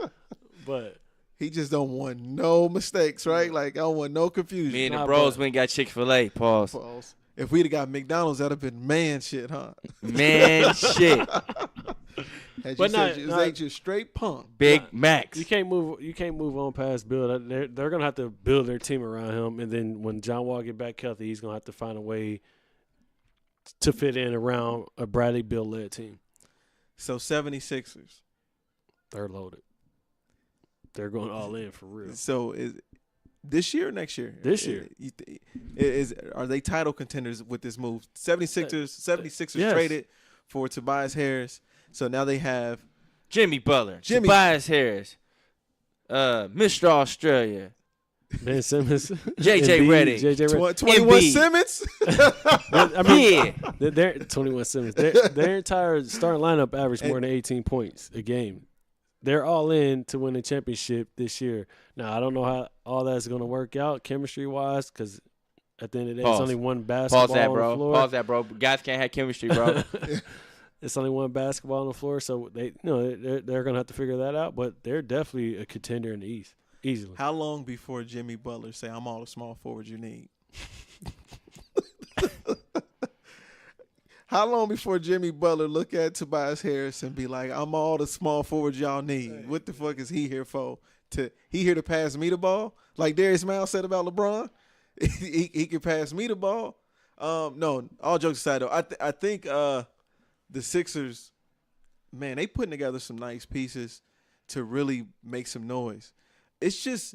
But He just don't want no mistakes, right? Like I don't want no confusion. Me and the Nah, bros but- went and got Chick-fil-A. Pause. Pause. If we'd have got McDonald's, that'd have been man shit, huh? Man, shit. Had you But said not- you not- ate you straight punk. Big Macs. you can't move on past Bill. They're gonna have to build their team around him, and then when John Wall get back healthy, he's gonna have to find a way to fit in around a Bradley Bill led team. So 76ers. They're loaded. They're going all in for real. So is this year or next year? This year. Are they title contenders with this move? 76ers Yes. traded for Tobias Harris. So now they have Jimmy Butler. Jimmy- Tobias Harris. Mr. Australia. Ben Simmons, JJ Embiid, Redick. JJ Redick. 21 Embiid. Simmons. I mean, Yeah. they're 21 Simmons. Their entire starting lineup averaged more than 18 points a game. They're all in to win the championship this year. Now, I don't know how all that's going to work out chemistry-wise because at the end of the day, Pause. it's only one basketball Pause that, on the bro. floor. Pause that, bro. Guys can't have chemistry, bro. It's only one basketball on the floor, so they're going to have to figure that out. But they're definitely a contender in the East, easily. How long before Jimmy Butler say, I'm all the small forwards you need? How long before Jimmy Butler look at Tobias Harris and be like, I'm all the small forwards y'all need? What the fuck is he here for? He here to pass me the ball? Like Darius Miles said about LeBron? he can pass me the ball? No, all jokes aside, though, I think the Sixers, man, they putting together some nice pieces to really make some noise. It's just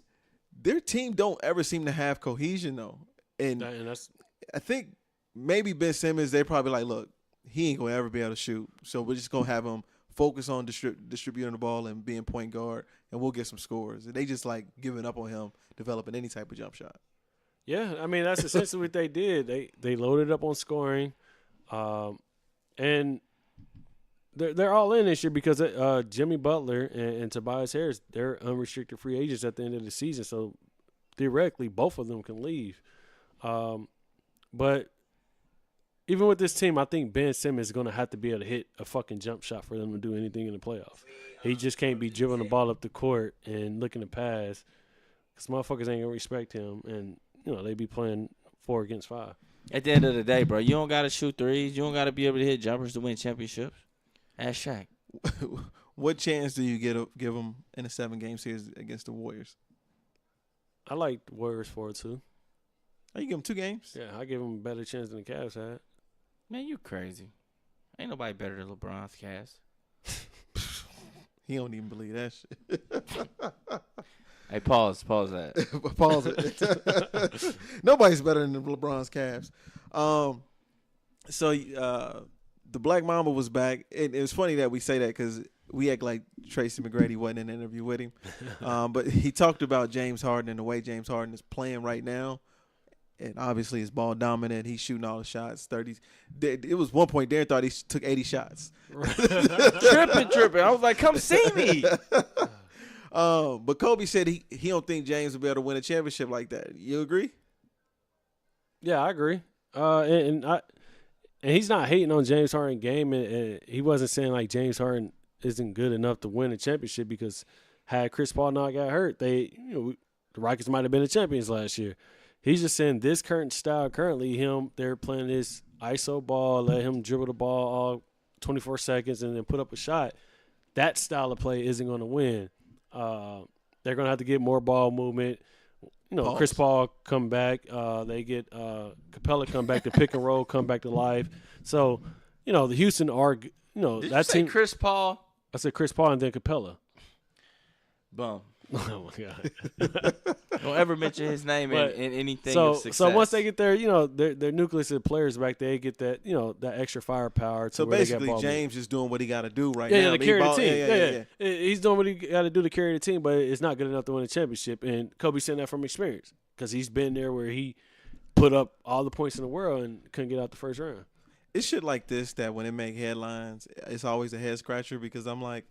their team don't ever seem to have cohesion, though. And And that's I think maybe Ben Simmons, they probably like, look, he ain't going to ever be able to shoot. So we're just going to have him focus on distributing the ball and being point guard, and we'll get some scores. And they just like giving up on him developing any type of jump shot. Yeah, I mean that's essentially what they did. They loaded up on scoring, and they're all in this year because Jimmy Butler and Tobias Harris, they're unrestricted free agents at the end of the season. So theoretically, both of them can leave. But even with this team, I think Ben Simmons is going to have to be able to hit a fucking jump shot for them to do anything in the playoffs. He just can't be dribbling the ball up the court and looking to pass because motherfuckers ain't going to respect him. And, they be playing 4 against 5. At the end of the day, bro, you don't got to shoot threes. You don't got to be able to hit jumpers to win championships. Ask Shaq. What chance do you give them in a 7-game series against the Warriors? I like the Warriors for it, too. Oh, you give them 2 games? Yeah, I give them a better chance than the Cavs had. Man, you crazy. Ain't nobody better than LeBron's cast. He don't even believe that shit. Hey, pause that. Pause it. Nobody's better than LeBron's Cavs. So the Black Mamba was back. And it was funny that we say that because we act like Tracy McGrady wasn't in an interview with him. But he talked about James Harden and the way James Harden is playing right now. And obviously, it's ball dominant. He's shooting all the shots, 30s. It was one point Darren thought he took 80 shots. tripping. I was like, come see me. But Kobe said he don't think James will be able to win a championship like that. You agree? Yeah, I agree. And he's not hating on James Harden game, and he wasn't saying like James Harden isn't good enough to win a championship because had Chris Paul not got hurt, the Rockets might have been the champions last year. He's just saying this current style, they're playing this ISO ball, let him dribble the ball all 24 seconds and then put up a shot. That style of play isn't going to win. They're going to have to get more ball movement. Chris Paul come back. They get Capella come back to pick and roll, come back to life. So, the Houston are, Did that you say team. Chris Paul? I said Chris Paul and then Capella. Bum. Oh my God. Don't ever mention his name in anything of success. So once they get their, their nucleus of players back, they get that, that extra firepower. So where basically, they got James is doing what he got to do right yeah, now. to carry the team. Yeah. He's doing what he got to do to carry the team, but it's not good enough to win a championship. And Kobe's saying that from experience because he's been there where he put up all the points in the world and couldn't get out the first round. It's shit like this that when it make headlines, it's always a head scratcher because I'm like,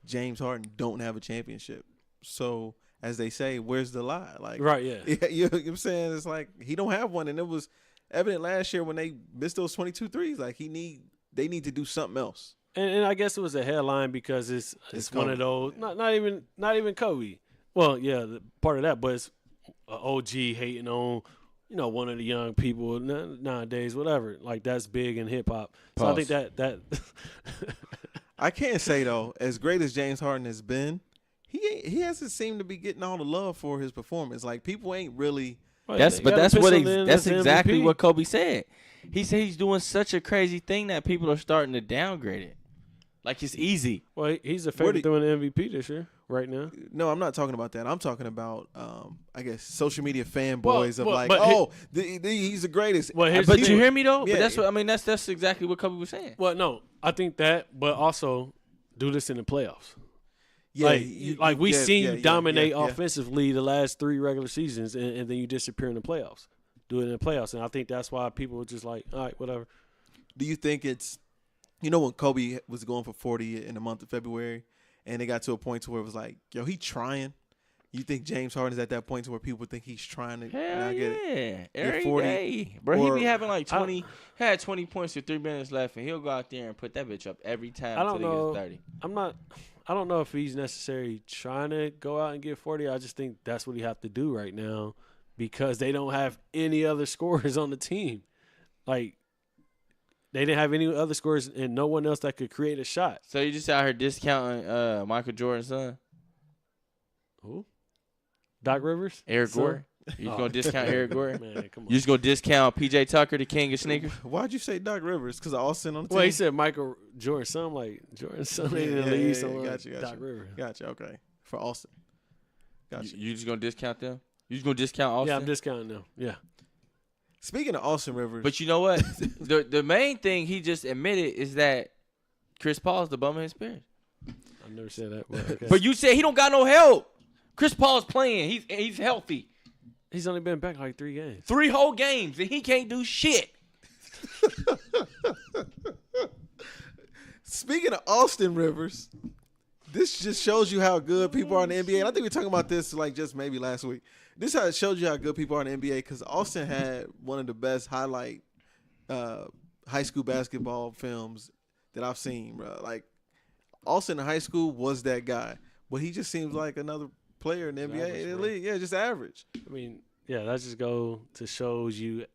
James Harden don't have a championship. So as they say, where's the lie? Like, Right, yeah. you know what I'm saying? It's like he don't have one, and it was evident last year when they missed those 22 threes. Like they need to do something else. And I guess it was a headline because it's one Kobe. of those not even Kobe. Well, yeah, part of that, but it's a OG hating on one of the young people nowadays, whatever. Like that's big in hip hop. So I think that I can't say though, as great as James Harden has been, he hasn't seemed to be getting all the love for his performance. Like people ain't really. That's that's exactly MVP. what Kobe said. He said he's doing such a crazy thing that people are starting to downgrade it. Like it's easy. Well, he's a favorite to win the MVP this year, right now. No, I'm not talking about that. I'm talking about, I guess, social media fanboys Well, of but he's the greatest. Well, here's But the you thing. hear me though? Yeah. But that's what I mean. That's exactly what Kobe was saying. Well, no, I think that, but also do this in the playoffs. Yeah, We've seen you dominate yeah. offensively the last 3 regular seasons, and then you disappear in the playoffs. Do it in the playoffs, and I think that's why people were just like, all right, whatever. Do you think it's, when Kobe was going for 40 in the month of February, and it got to a point to where it was like, yo, he trying. You think James Harden is at that point to where people think he's trying to Hell not get it? yeah. Every 40, day. Bro, or- he be having like 20. Had 20 points with 3 minutes left, and he'll go out there and put that bitch up every time I don't until know. he gets 30. I don't know if he's necessarily trying to go out and get 40. I just think that's what he have to do right now because they don't have any other scorers on the team. Like, they didn't have any other scorers and no one else that could create a shot. So you just out here discounting Michael Jordan's son? Who? Doc Rivers? Eric Son? Gore? You just going to discount Eric Gore? Man, come on. You just going to discount P.J. Tucker, the king of sneakers? Why'd you say Doc Rivers? Because of Austin on the team? Well, he said Michael Jordan's son. I'm like, Jordan's son ain't in the league, so I'm like, gotcha. Doc Rivers. Gotcha, okay. For Austin. Gotcha. You just going to discount them? You just going to discount Austin? Yeah, I'm discounting them. Yeah. Speaking of Austin Rivers. But you know what? the main thing he just admitted is that Chris Paul's the bum of his parents. I never said that. But, okay. But you said he don't got no help. Chris Paul's playing. He's healthy. He's only been back like 3 games. 3 whole games, and he can't do shit. Speaking of Austin Rivers, this just shows you how good people are in the NBA. And I think we were talking about this like just maybe last week. This how it shows you how good people are in the NBA because Austin had one of the best highlight high school basketball films that I've seen, bro. Like Austin in high school was that guy, but he just seems like another player in the NBA average, in the bro. league. Yeah, just average. I mean, yeah, that just go to show you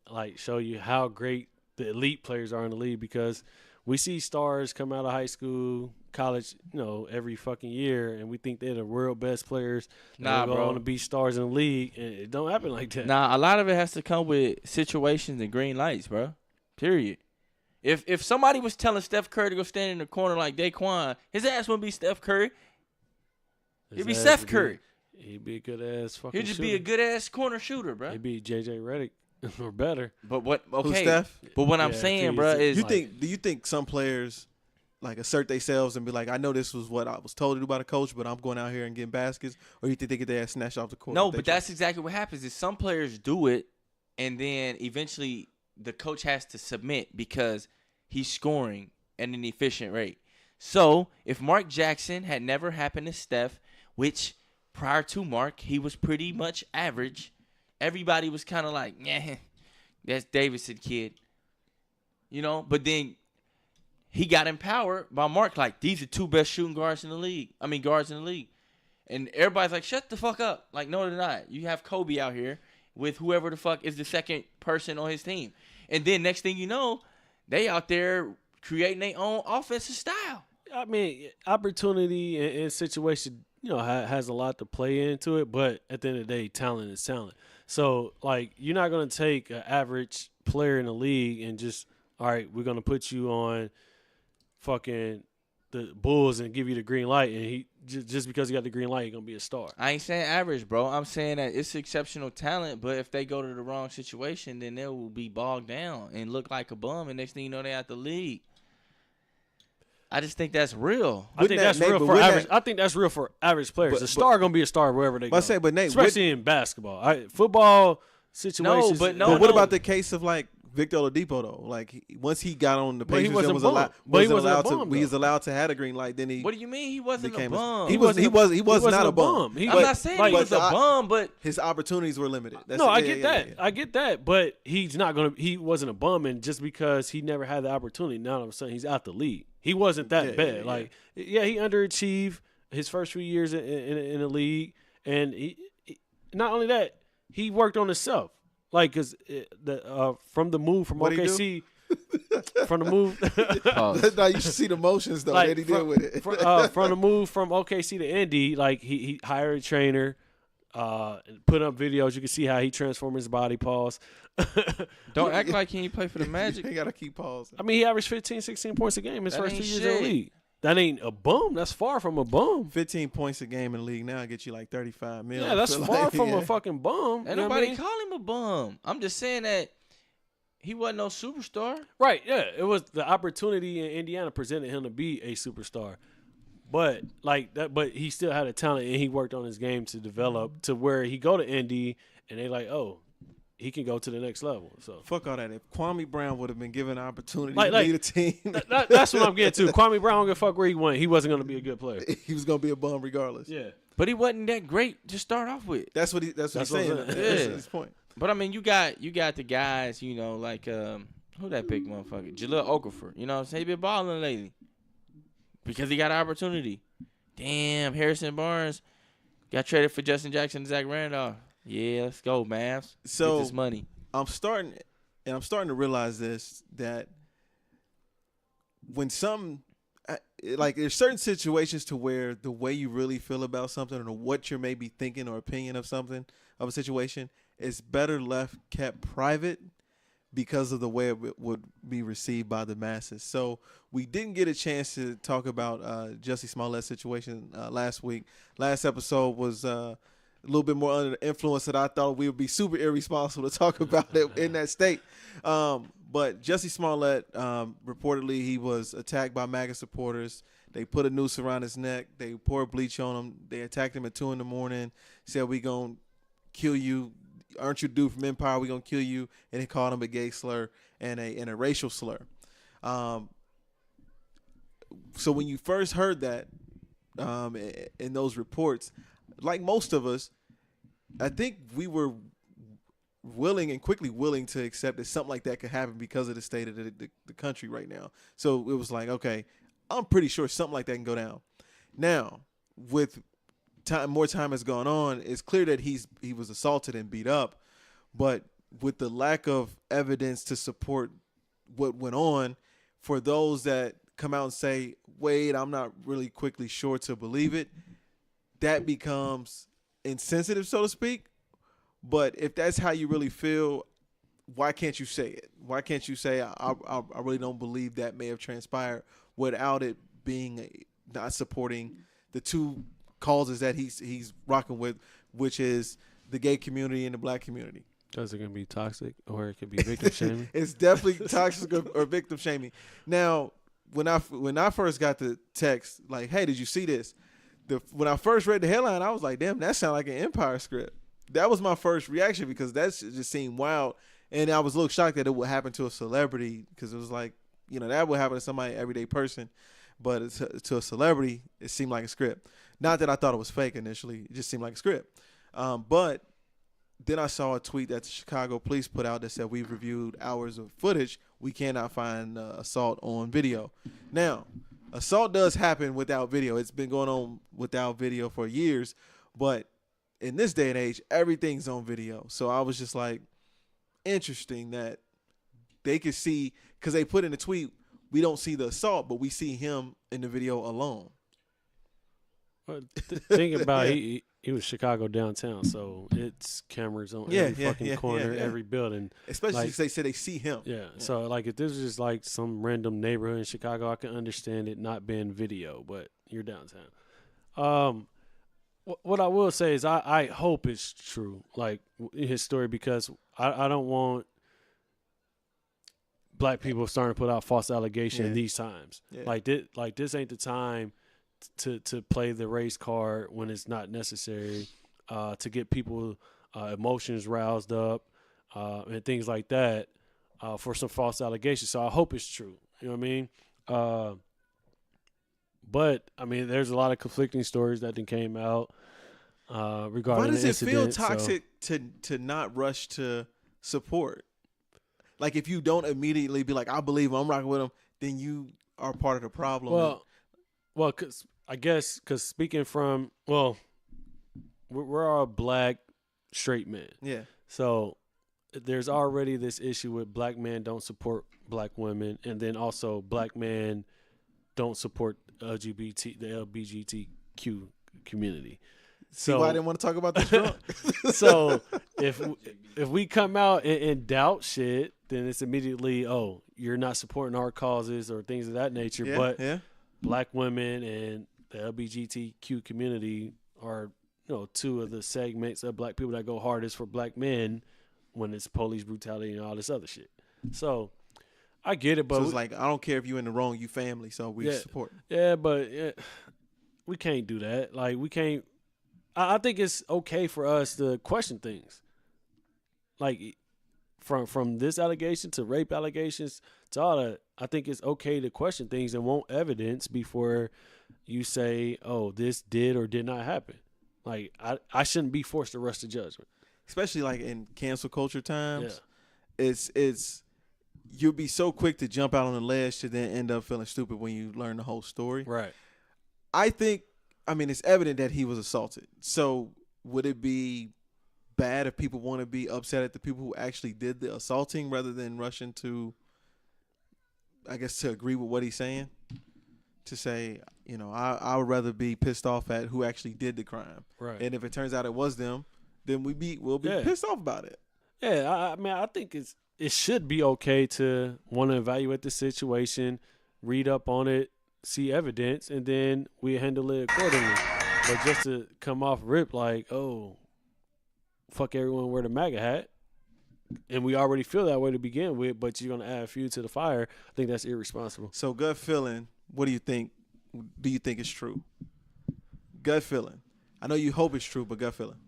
how great the elite players are in the league because we see stars come out of high school, college, every fucking year, and we think they're the world best players. Nah, go bro. on to be stars in the league, and it don't happen like that. Nah, a lot of it has to come with situations and green lights, bro. Period. If somebody was telling Steph Curry to go stand in the corner like Daquan, his ass wouldn't be Steph Curry. He'd be His ass Steph would Curry. He'd be a good ass fucking. He'd just shooter. be a good ass corner shooter, bro. He'd be JJ Redick or better. But what? Who's Okay. Steph? But what I'm Yeah, saying, geez, bro, is Do you think some players like assert themselves and be like, I know this was what I was told to do by the coach, but I'm going out here and getting baskets, or you think they get their ass snatched off the court? no, if they but try? that's exactly what happens. Is some players do it, and then eventually the coach has to submit because he's scoring at an efficient rate. So if Mark Jackson had never happened to Steph, which prior to Mark he was pretty much average, everybody was kind of like, yeah, that's Davidson kid, But then he got empowered by Mark. Like, these are 2 best shooting guards in the league. And everybody's like, shut the fuck up. Like, no, they're not. You have Kobe out here with whoever the fuck is the second person on his team. And then next thing you know, they out there creating their own offensive style. I mean, opportunity and situation, has a lot to play into it. But at the end of the day, talent is talent. So, like, you're not going to take an average player in the league and just, all right, we're going to put you on fucking the Bulls and give you the green light. And he just because he got the green light, he's going to be a star. I ain't saying average, bro. I'm saying that it's exceptional talent, but if they go to the wrong situation, then they will be bogged down and look like a bum, and next thing you know, they out the league. I just think that's real. I think that's real for average. I think that's real for average players. A star gonna be a star wherever they go. But Nate, especially in basketball, football situation. But what about the case of like Victor Oladipo though. Like once he got on the But he Pacers wasn't and was bum. allowed, But he wasn't wasn't a allowed to, bum, he was though. allowed to have a green light. Then he What do you mean he wasn't a became bum? he was not a bum. He I'm not saying he was a bum, but His opportunities were limited. That's No, it. I Yeah, get yeah, that. yeah. I get that. But he's not gonna. He wasn't a bum, and just because he never had the opportunity, now all of a sudden he's out the league. He wasn't that Yeah, bad. yeah, yeah. Like, yeah, he underachieved his first few years in the league, and he not only that, he worked on himself. Like, cause from the move from What'd he OKC, from the move. Pause. Now you should see the motions though Like, that he did with it. from the move from OKC to Indy, like he hired a trainer, put up videos. You can see how he transformed his body. Pause. Don't act like he ain't play for the You Magic. ain't gotta keep pausing. I mean, he averaged 15, 16 points a game his That first 2 ain't years in the shit. league. That ain't a bum. That's far from a bum. 15 points a game in the league now get you like 35 million. Yeah, that's I feel far like, from yeah. a fucking bum. Ain't You know what I nobody mean? call him a bum. I'm just saying that he wasn't no superstar. Right, yeah. It was the opportunity in Indiana presented him to be a superstar. But like that, but he still had a talent and he worked on his game to develop to where he go to Indy and they like, oh, he can go to the next level. So Fuck all that. If Kwame Brown would have been given an opportunity Like- to like- lead a team, that's what I'm getting to. Kwame Brown don't give a fuck where he went. He wasn't gonna be a good player. he was gonna be a bum regardless. Yeah. But he wasn't that great to start off with. That's what he's That's saying. what I'm saying. That's Yeah. his point. But I mean, you got the guys, you know, like who that big motherfucker, Jaleel Okafor. You know what I'm saying? He been balling lately because he got an opportunity. Damn, Harrison Barnes got traded for Justin Jackson and Zach Randolph. Yeah, let's go, Mavs. So- Get this money. I'm starting to realize this, that when like there's certain situations to where the way you really feel about something or what you're maybe thinking or opinion of something, of a situation, is better left kept private because of the way it would be received by the masses. So we didn't get a chance to talk about Jussie Smollett's situation last week. Last episode was a little bit more under the influence that I thought we would be super irresponsible to talk about it in that state. But Jussie Smollett, reportedly he was attacked by MAGA supporters. They put a noose around his neck. They poured bleach on him. They attacked him at 2 a.m, said, "We gonna kill you. Aren't you dude from Empire? We gonna kill you." And they called him a gay slur and a racial slur. So when you first heard that in those reports, like most of us, I think we were quickly willing to accept that something like that could happen because of the state of the country right now. So it was like, okay, I'm pretty sure something like that can go down. Now, with more time has gone on, it's clear that he was assaulted and beat up, but with the lack of evidence to support what went on, for those that come out and say, wait, I'm not really quickly sure to believe it, that becomes insensitive, so to speak. But if that's how you really feel, why can't you say it? Why can't you say, I really don't believe that may have transpired, without it being not supporting the two causes that he's rocking with, which is the gay community and the black community? Is it gonna be toxic or it could be victim shaming? It's definitely toxic or victim shaming. Now, when I first got the text, like, hey, did you see this? When I first read the headline, I was like, damn, that sounded like an Empire script. That was my first reaction because that just seemed wild. And I was a little shocked that it would happen to a celebrity, because it was like, that would happen to somebody, everyday person. But to a celebrity, it seemed like a script. Not that I thought it was fake initially. It just seemed like a script. But then I saw a tweet that the Chicago police put out that said, we've reviewed hours of footage. We cannot find assault on video. Now, assault does happen without video. It's been going on without video for years. But in this day and age, everything's on video. So I was just like, interesting that they could see, because they put in the tweet, we don't see the assault, but we see him in the video alone. But think about it, he was Chicago downtown, so it's cameras on every fucking corner, every building. Especially Like- if they say they see him. Yeah. So like if this was just like some random neighborhood in Chicago, I can understand it not being video, but you're downtown. What I will say is I hope it's true, like his story, because I don't want black people starting to put out false allegations these times. Yeah. Like this ain't the time to play the race card when it's not necessary, to get people emotions roused up and things like that. for some false allegations. So I hope it's true. You know what I mean? But I mean, there's a lot of conflicting stories that then came out regarding. Why does the it feel incident, toxic to not rush to support? Like if you don't immediately be like, I believe him, I'm rocking with him, then you are part of the problem. Well, cause I guess speaking from we're all black straight men. Yeah. So there's already this issue with black men don't support black women, and then also black men don't support the LGBTQ community. So why I didn't want to talk about this drunk. So if we come out and doubt shit, then it's immediately, oh, you're not supporting our causes or things of that nature. Yeah, but yeah. black women and the LGBTQ community are, two of the segments of black people that go hardest for black men when it's police brutality and all this other shit. So I get it, but so it's like, I don't care if you're in the wrong, you family, so we support. Yeah, but we can't do that. Like, we can't. I think it's okay for us to question things. Like, from this allegation to rape allegations to all that, I think it's okay to question things and want evidence before you say, oh, this did or did not happen. Like, I shouldn't be forced to rush to judgment. Especially like in cancel culture times. Yeah. It's you'll be so quick to jump out on the ledge to then end up feeling stupid when you learn the whole story. Right. It's evident that he was assaulted. So would it be bad if people want to be upset at the people who actually did the assaulting rather than rushing to, I guess, to agree with what he's saying? To say, I would rather be pissed off at who actually did the crime. Right. And if it turns out it was them, then we'll be pissed off about it. Yeah, I think it should be okay to want to evaluate the situation, read up on it, see evidence, and then we handle it accordingly. But just to come off rip like, oh, fuck everyone, wear the MAGA hat, and we already feel that way to begin with, but you're going to add fuel to the fire, I think that's irresponsible. So gut feeling, what do you think? Do you think it's true? Gut feeling. I know you hope it's true, but gut feeling.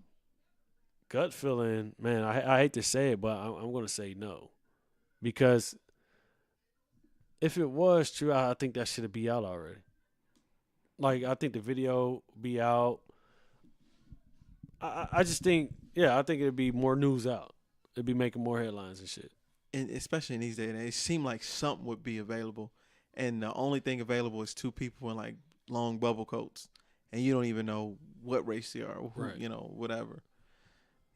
Gut feeling, man, I hate to say it, but I'm going to say no. Because if it was true, I think that should be out already. Like, I think the video be out. I just think, I think it'd be more news out. It'd be making more headlines and shit. And especially in these days, it seemed like something would be available. And the only thing available is two people in, like, long bubble coats. And you don't even know what race they are, who, Right. Whatever.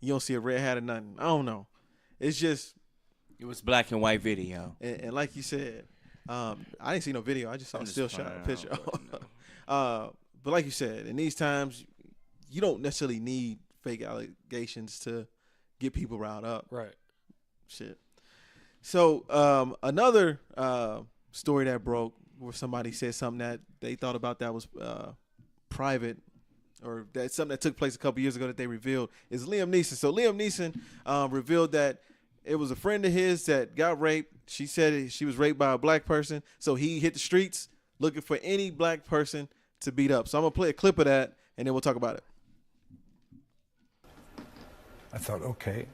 You don't see a red hat or nothing. I don't know. It's just. It was black and white video. And like you said, I didn't see no video. I just saw a still shot, a picture. But like you said, in these times, you don't necessarily need fake allegations to get people riled up. Right. Shit. So another story that broke where somebody said something that they thought about that was private, or that's something that took place a couple years ago that they revealed, is Liam Neeson. So Liam Neeson revealed that it was a friend of his that got raped. She said she was raped by a black person. So he hit the streets looking for any black person to beat up. So I'm going to play a clip of that, and then we'll talk about it. I thought, okay.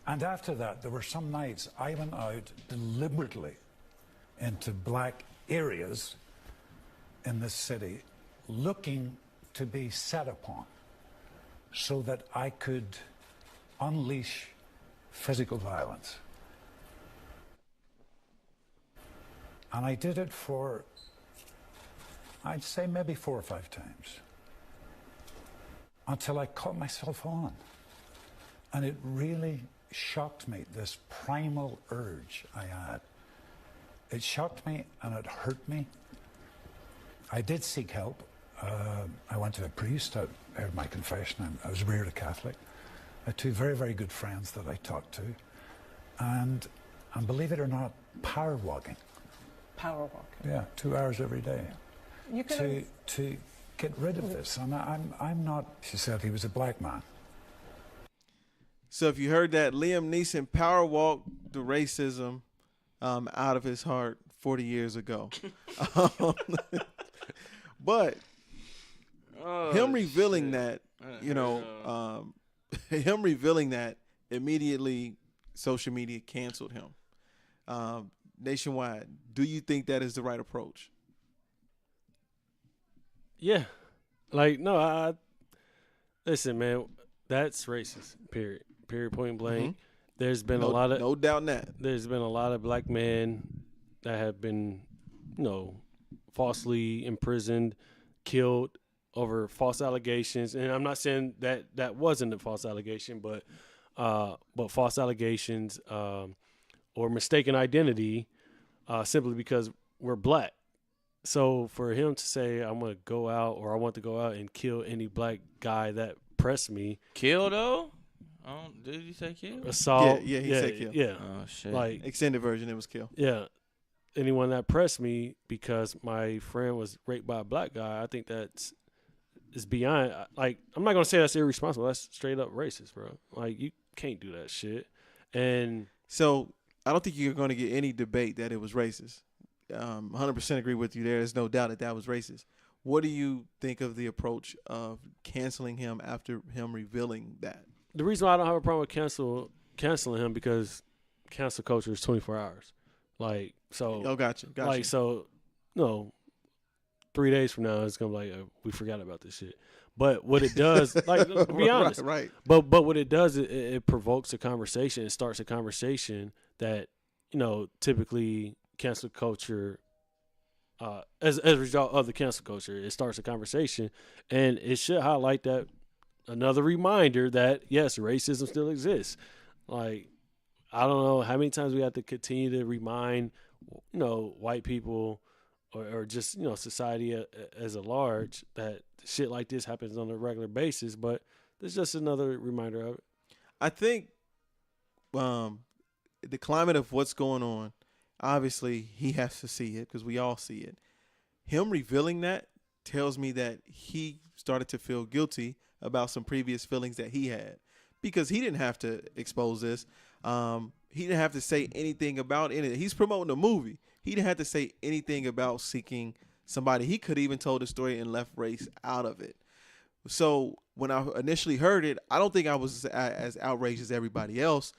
And after that, there were some nights I went out deliberately into black areas in this city looking to be set upon so that I could unleash physical violence. And I did it for, I'd say maybe 4 or 5 times, until I caught myself on. And it really shocked me, this primal urge I had. It shocked me and it hurt me. I did seek help. I went to a priest. I heard my confession. I was reared a Catholic. I had 2 very, very good friends that I talked to. And believe it or not, power walking. Power walking. Yeah, 2 hours every day. You can To get rid of this. And I'm not, she said he was a black man. So if you heard that, Liam Neeson power walked the racism out of his heart 40 years ago. But him revealing that, him revealing that immediately social media canceled him. Nationwide, do you think that is the right approach? Yeah. Like, no, listen, man, that's racist, period. Period, point blank. There's been no doubt in that. There's been a lot of black men that have been, falsely imprisoned, killed over false allegations. And I'm not saying that wasn't a false allegation, but false allegations or mistaken identity simply because we're black. So for him to say, I'm going to go out or I want to go out and kill any black guy that pressed me. Kill, though? Did you say kill? Assault. Yeah, he said kill. Yeah. Oh, shit. Like, extended version, it was kill. Yeah. Anyone that pressed me because my friend was raped by a black guy, I think that's is beyond. Like, I'm not going to say that's irresponsible. That's straight up racist, bro. Like, you can't do that shit. And so I don't think you're going to get any debate that it was racist. 100% agree with you. There is no doubt that was racist. What do you think of the approach of canceling him after him revealing that? The reason why I don't have a problem with canceling him because cancel culture is 24 hours. Like, so. Oh, gotcha. Like, so, 3 days from now, it's going to be like, we forgot about this shit. But what it does, like, to be honest. Right. But what it does, it provokes a conversation. It starts a conversation that, typically cancel culture, as a result of the cancel culture, it starts a conversation. And it should highlight that another reminder that, yes, racism still exists. Like, I don't know how many times we have to continue to remind, white people or just, society as a large that shit like this happens on a regular basis. But it's just another reminder of it. I think the climate of what's going on, obviously he has to see it because we all see it. Him revealing that tells me that he started to feel guilty about some previous feelings that he had because he didn't have to expose this. He didn't have to say anything about it. He's promoting a movie. He didn't have to say anything about seeking somebody. He could even told the story and left race out of it. So when I initially heard it, I don't think I was as outraged as everybody else.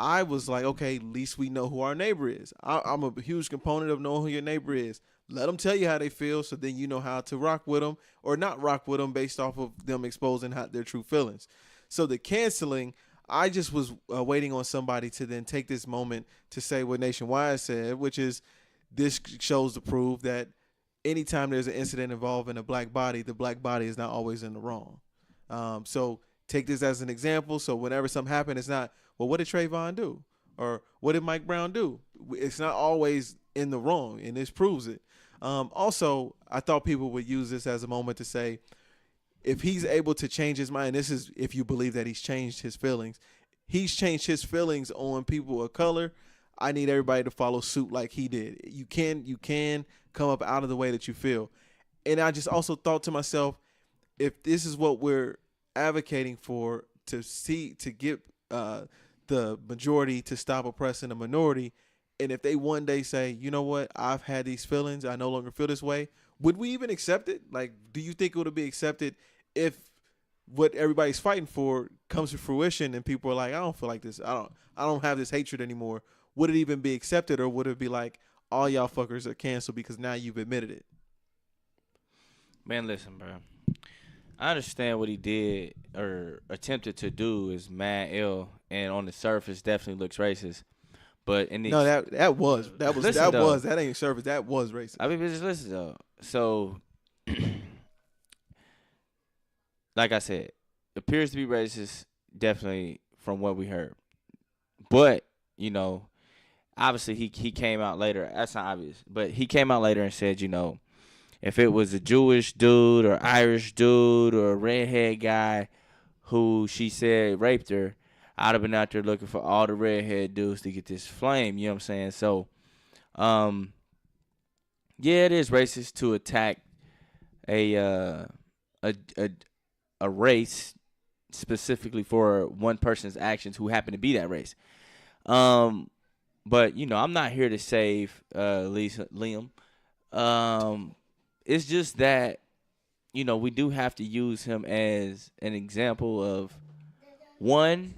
I was like, okay, at least we know who our neighbor is. I'm a huge component of knowing who your neighbor is. Let them tell you how they feel so then you know how to rock with them or not rock with them based off of them exposing their true feelings. So the canceling, I just was waiting on somebody to then take this moment to say what Nationwide said, which is this shows to prove that anytime there's an incident involving a black body, the black body is not always in the wrong. So take this as an example. So whenever something happens, it's not, well, what did Trayvon do? Or what did Mike Brown do? It's not always in the wrong, and this proves it. Also, I thought people would use this as a moment to say, if he's able to change his mind, this is if you believe that he's changed his feelings. He's changed his feelings on people of color. I need everybody to follow suit like he did. You can come up out of the way that you feel. And I just also thought to myself, if this is what we're advocating for, to get the majority to stop oppressing the minority, and if they one day say, you know what, I've had these feelings, I no longer feel this way, would we even accept it? Like, do you think it would be accepted if what everybody's fighting for comes to fruition and people are like, I don't feel like this, I don't have this hatred anymore? Would it even be accepted, or would it be like, all y'all fuckers are canceled because now you've admitted it? Man, listen, bro. I understand what he did or attempted to do is mad ill, and on the surface definitely looks racist. But in the that ain't surface. That was racist. I mean, just listen though. So, like I said, appears to be racist, definitely from what we heard. But obviously he came out later. That's not obvious, but he came out later and said, if it was a Jewish dude or Irish dude or a redhead guy who she said raped her, I'd have been out there looking for all the redhead dudes to get this flame. You know what I'm saying? So, yeah, it is racist to attack a race specifically for one person's actions who happen to be that race. But I'm not here to save Liam. It's just that, we do have to use him as an example of, one,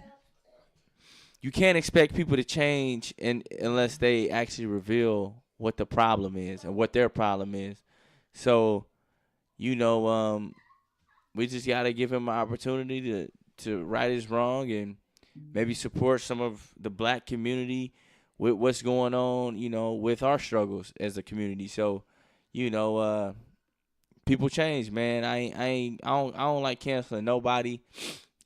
you can't expect people to change unless they actually reveal what the problem is and what their problem is. So, we just gotta give him an opportunity to right his wrong and maybe support some of the black community with what's going on, with our struggles as a community. So, people change, man. I don't like canceling nobody.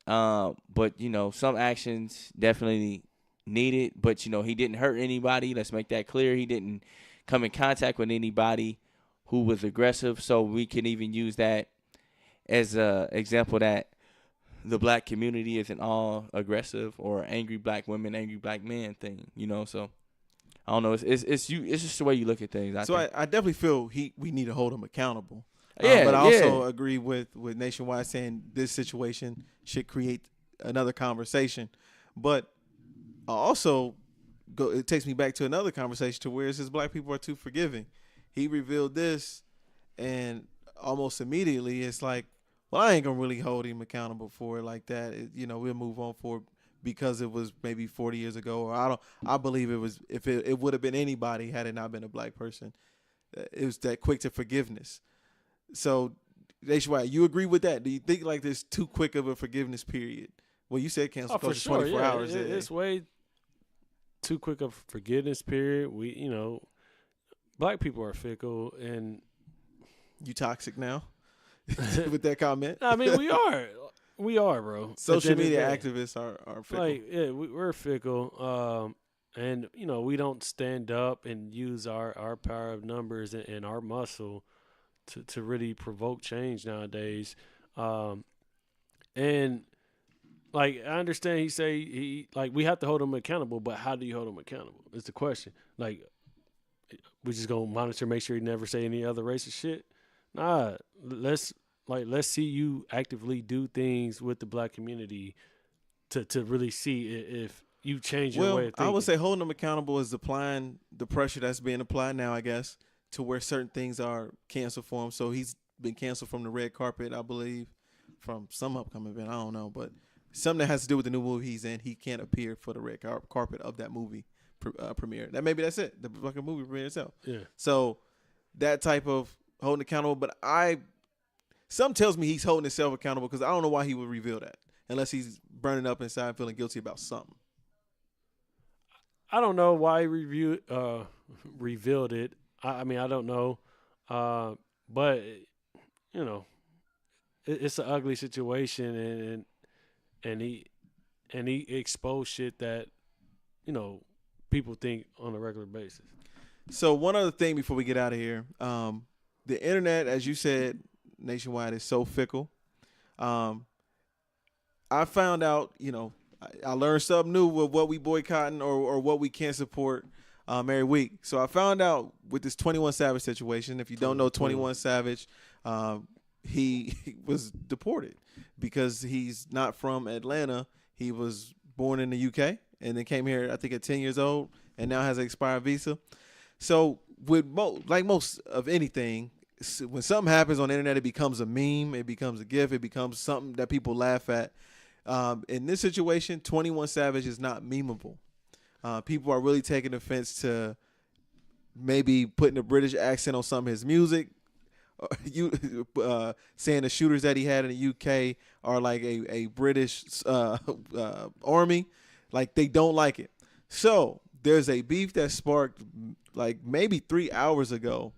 But some actions definitely needed. But he didn't hurt anybody. Let's make that clear. He didn't come in contact with anybody who was aggressive. So we can even use that as a example that the black community isn't all aggressive or angry black women, angry black men thing. So I don't know. It's just the way you look at things. I definitely feel we need to hold him accountable. But I also agree with Nationwide saying this situation should create another conversation. But it takes me back to another conversation to where it says black people are too forgiving. He revealed this, and almost immediately it's like, well, I ain't gonna really hold him accountable for it like that. We'll move on for it because it was maybe 40 years ago, or I believe it was, if it would have been anybody had it not been a black person. It was that quick to forgiveness. So, Nationwide, you agree with that? Do you think like there's too quick of a forgiveness period? Well, you said cancel culture 24 hours. It's way too quick of a forgiveness period. Black people are fickle, and you toxic now with that comment. I mean, we are, bro. Social media activists are fickle. Like, we're fickle, and we don't stand up and use our power of numbers and our muscle to really provoke change nowadays. And like, I understand we have to hold him accountable, but how do you hold him accountable is the question. Like, we just gonna monitor, make sure he never say any other racist shit. Nah, let's see you actively do things with the black community to really see if you change your way of thinking. I would say holding him accountable is applying the pressure that's being applied now, I guess, to where certain things are canceled for him. So he's been canceled from the red carpet, I believe, from some upcoming event. I don't know, but something that has to do with the new movie he's in. He can't appear for the red carpet of that movie premiere. Maybe that's it. The fucking movie premiere itself. Yeah. So that type of holding accountable, but some tells me he's holding himself accountable because I don't know why he would reveal that unless he's burning up inside, feeling guilty about something. I don't know why he revealed it. I mean, I don't know, but it's an ugly situation, and he exposed shit that people think on a regular basis. So one other thing before we get out of here, the internet, as you said, Nationwide, is so fickle. I found out, I learned something new with what we boycotting or what we can't support every week. So I found out with this 21 Savage situation. If you don't know 21 Savage, he was deported because he's not from Atlanta. He was born in the UK and then came here, I think, at 10 years old and now has an expired visa. So with like most of anything, when something happens on the internet, it becomes a meme, it becomes a gif, it becomes something that people laugh at. In this situation, 21 Savage is not memeable. People are really taking offense to maybe putting a British accent on some of his music. Saying the shooters that he had in the UK are like a British army. Like, they don't like it. So there's a beef that sparked like maybe 3 hours ago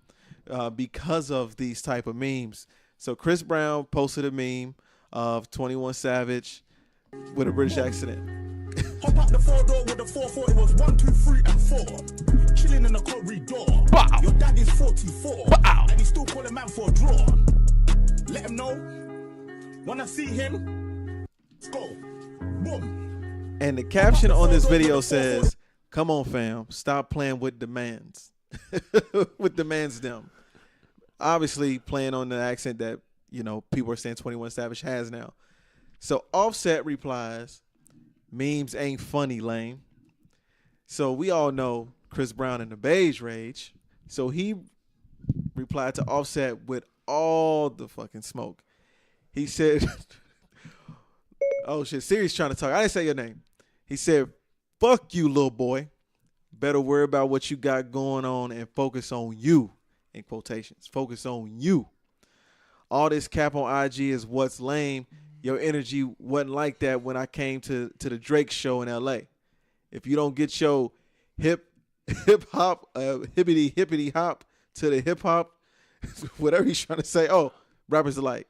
because of these type of memes. So Chris Brown posted a meme of 21 Savage with a British accent. Hop out the 4-door with the 440 was 1, 2, 3, and 4. Chilling in the corridor. Wow. Your dad is 44. Wow. And he still calling man for a draw. Let him know. Wanna see him? Let's go. Boom. And the caption on this video says, "Come on, fam, stop playing with demands." With demands them. Obviously playing on the accent that, people are saying 21 Savage has now. So Offset replies, "Memes ain't funny, lame." So we all know Chris Brown in the beige rage. So he replied to Offset with all the fucking smoke. He said, oh shit, Siri's trying to talk. I didn't say your name. He said, fuck you, little boy. Better worry about what you got going on and focus on you, in quotations. Focus on you. All this cap on IG is what's lame. Your energy wasn't like that when I came to the Drake show in LA. If you don't get your hip hop, hippity hop to the hip hop, whatever he's trying to say. Oh, rappers alike.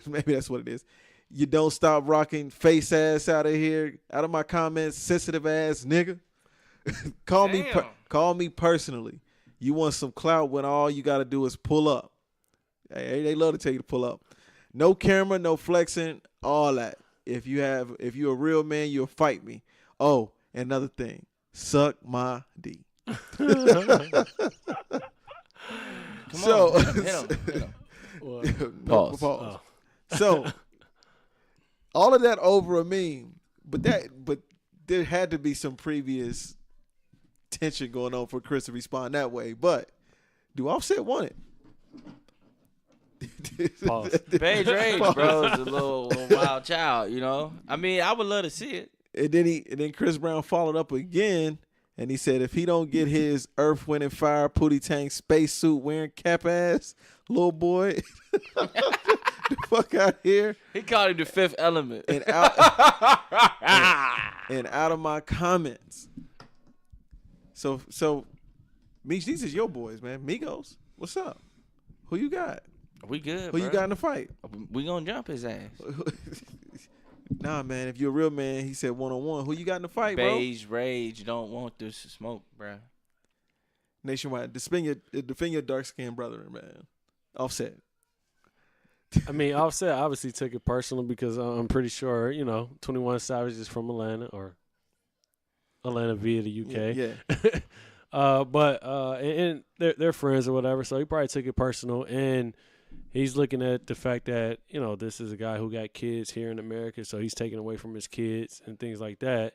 Maybe that's what it is. You don't stop rocking face ass out of here, out of my comments, sensitive ass nigga. Call me personally. You want some clout when all you got to do is pull up. Hey, they love to tell you to pull up. No camera, no flexing, all that. If you're a real man, you'll fight me. Oh, another thing. Suck my D. Pause. Oh. So all of that over a meme, but there had to be some previous tension going on for Chris to respond that way. But do Offset want it? Pause. Beige Rage, bro, is a little wild child, you know. I mean, I would love to see it. And then Chris Brown followed up again, and he said if he don't get his Earth, Wind, and Fire Pootie Tang spacesuit wearing cap ass little boy the fuck out here. He called him the Fifth Element. And out and out of my comments. So Meech, these is your boys, man. Migos, what's up? Who you got? We good, Who you got in the fight? We gonna jump his ass. Nah, man. If you're a real man, he said 1-on-1. Who you got in the fight, bro? Beige Rage don't want this smoke, bro. Nationwide, defend your dark skinned brethren, man. Offset. I mean, Offset obviously took it personal because I'm pretty sure 21 Savage is from Atlanta or Atlanta via the UK. Yeah. But they're friends or whatever, so he probably took it personal, and he's looking at the fact that this is a guy who got kids here in America, so he's taken away from his kids and things like that.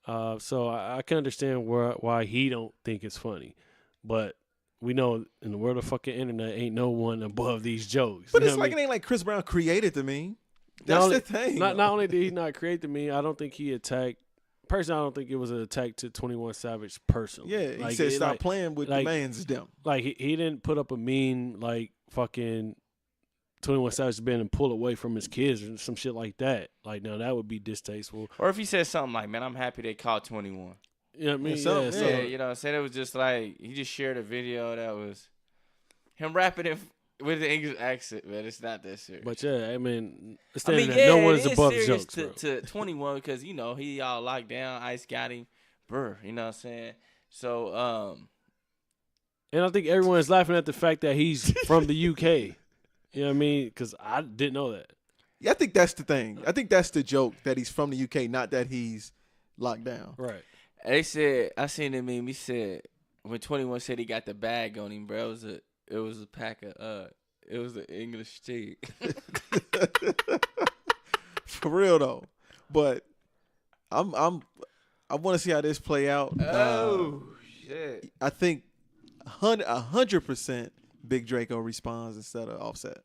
So I can understand why he don't think it's funny, but we know in the world of fucking internet, ain't no one above these jokes. But it's like it ain't like Chris Brown created the meme. That's the thing. Not only did he not create the meme, I don't think he attacked. Personally, I don't think it was an attack to 21 Savage personally. Yeah, he said stop playing with the mans them. Like he didn't put up a meme like fucking 21 Savage been and pull away from his kids or some shit like that. Like now that would be distasteful. Or if he said something like, "Man, I'm happy they caught 21." You know what I mean? Yeah, you know what I'm saying? It was just like he just shared a video that was him rapping it with the English accent, man. It's not that serious. But yeah, I mean, no one is above serious jokes. To 21 because he all locked down. Ice got him, you know what I'm saying? So and I think everyone is laughing at the fact that he's from the UK. You know what I mean? Because I didn't know that. Yeah, I think that's the thing. I think that's the joke, that he's from the UK, not that he's locked down. Right. They said, I seen the meme. He said when 21 said he got the bag on him, bro. It was a pack of it was an English tea. For real though, but I want to see how this play out. Oh shit! I think 100% Big Draco responds instead of Offset.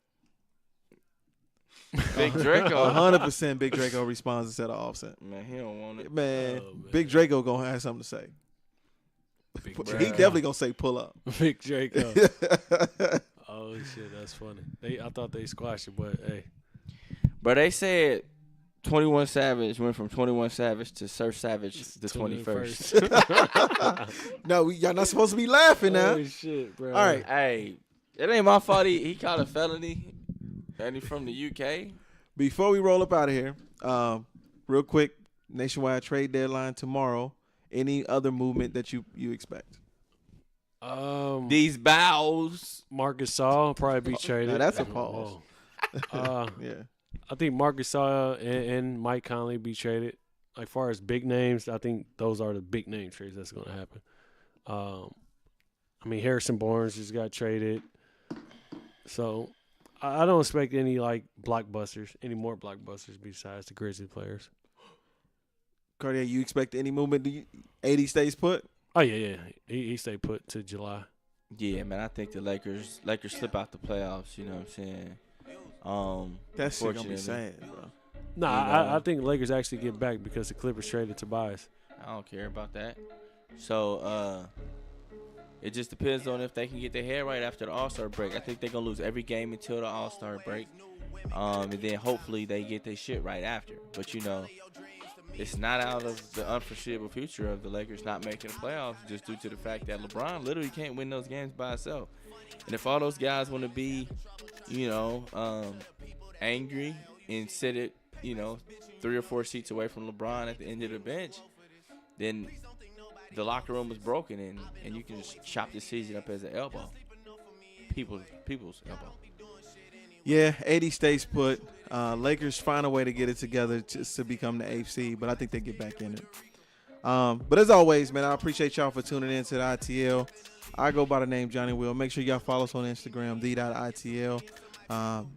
Big Draco. 100% Big Draco responds instead of Offset. Man, he don't want it. Man, Big Draco gonna have something to say. He definitely gonna say pull up. Big Draco. Oh shit, that's funny. I thought they squashed it, but hey. But they said 21 Savage went from 21 Savage to Surf Savage the 21st. No, y'all not supposed to be laughing now. Holy shit, bro. All right. Hey, it ain't my fault he caught a felony. And he from the UK. Before we roll up out of here, real quick, nationwide trade deadline tomorrow. Any other movement that you expect? These bows. Marcus Saul probably be traded. Now that's a pause. Yeah. I think Marcus Saul and Mike Conley be traded. Like far as big names, I think those are the big name trades that's going to happen. I mean, Harrison Barnes just got traded. So I don't expect any like any more blockbusters besides the Grizzly players. Cartier, you expect any movement? 80 stays put? Oh yeah. He stayed put to July. Yeah, man. I think the Lakers slip out the playoffs. You know what I'm saying? That shit gonna be sad, bro. Nah, I think the Lakers actually get back because the Clippers traded Tobias. I don't care about that. So it just depends on if they can get their head right after the All-Star break. I think they're gonna lose every game until the All-Star break, and then hopefully they get their shit right after. But it's not out of the unforeseeable future of the Lakers not making the playoffs just due to the fact that LeBron literally can't win those games by himself. And if all those guys want to be, angry and sit it, 3 or 4 seats away from LeBron at the end of the bench, then the locker room is broken and you can just chop the season up as an elbow. People's elbow. Yeah, 80 stays put. Lakers find a way to get it together just to become the 8th seed, but I think they get back in it. But as always, man, I appreciate y'all for tuning in to the ITL. I go by the name Johnny Will. Make sure y'all follow us on Instagram, the.itl.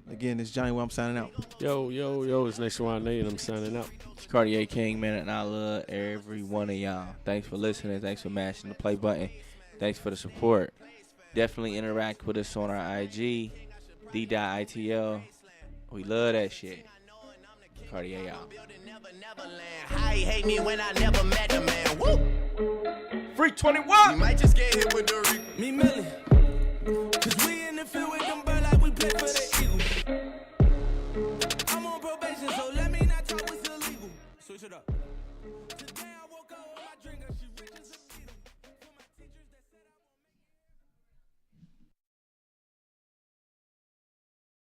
Again, it's Johnny Will. I'm signing out. Yo, it's Next One Nate, and I'm signing out. It's Cartier King, man, and I love every one of y'all. Thanks for listening. Thanks for mashing the play button. Thanks for the support. Definitely interact with us on our IG, the.itl. We love that shit. Cartier, y'all. How he hate me when I never met the man. Woo! Freak 21! You might just get hit with the Me Millie. Cause we in the field with them bird like we play for the Eagles. I'm on probation, so let me not talk what's illegal. Switch it up.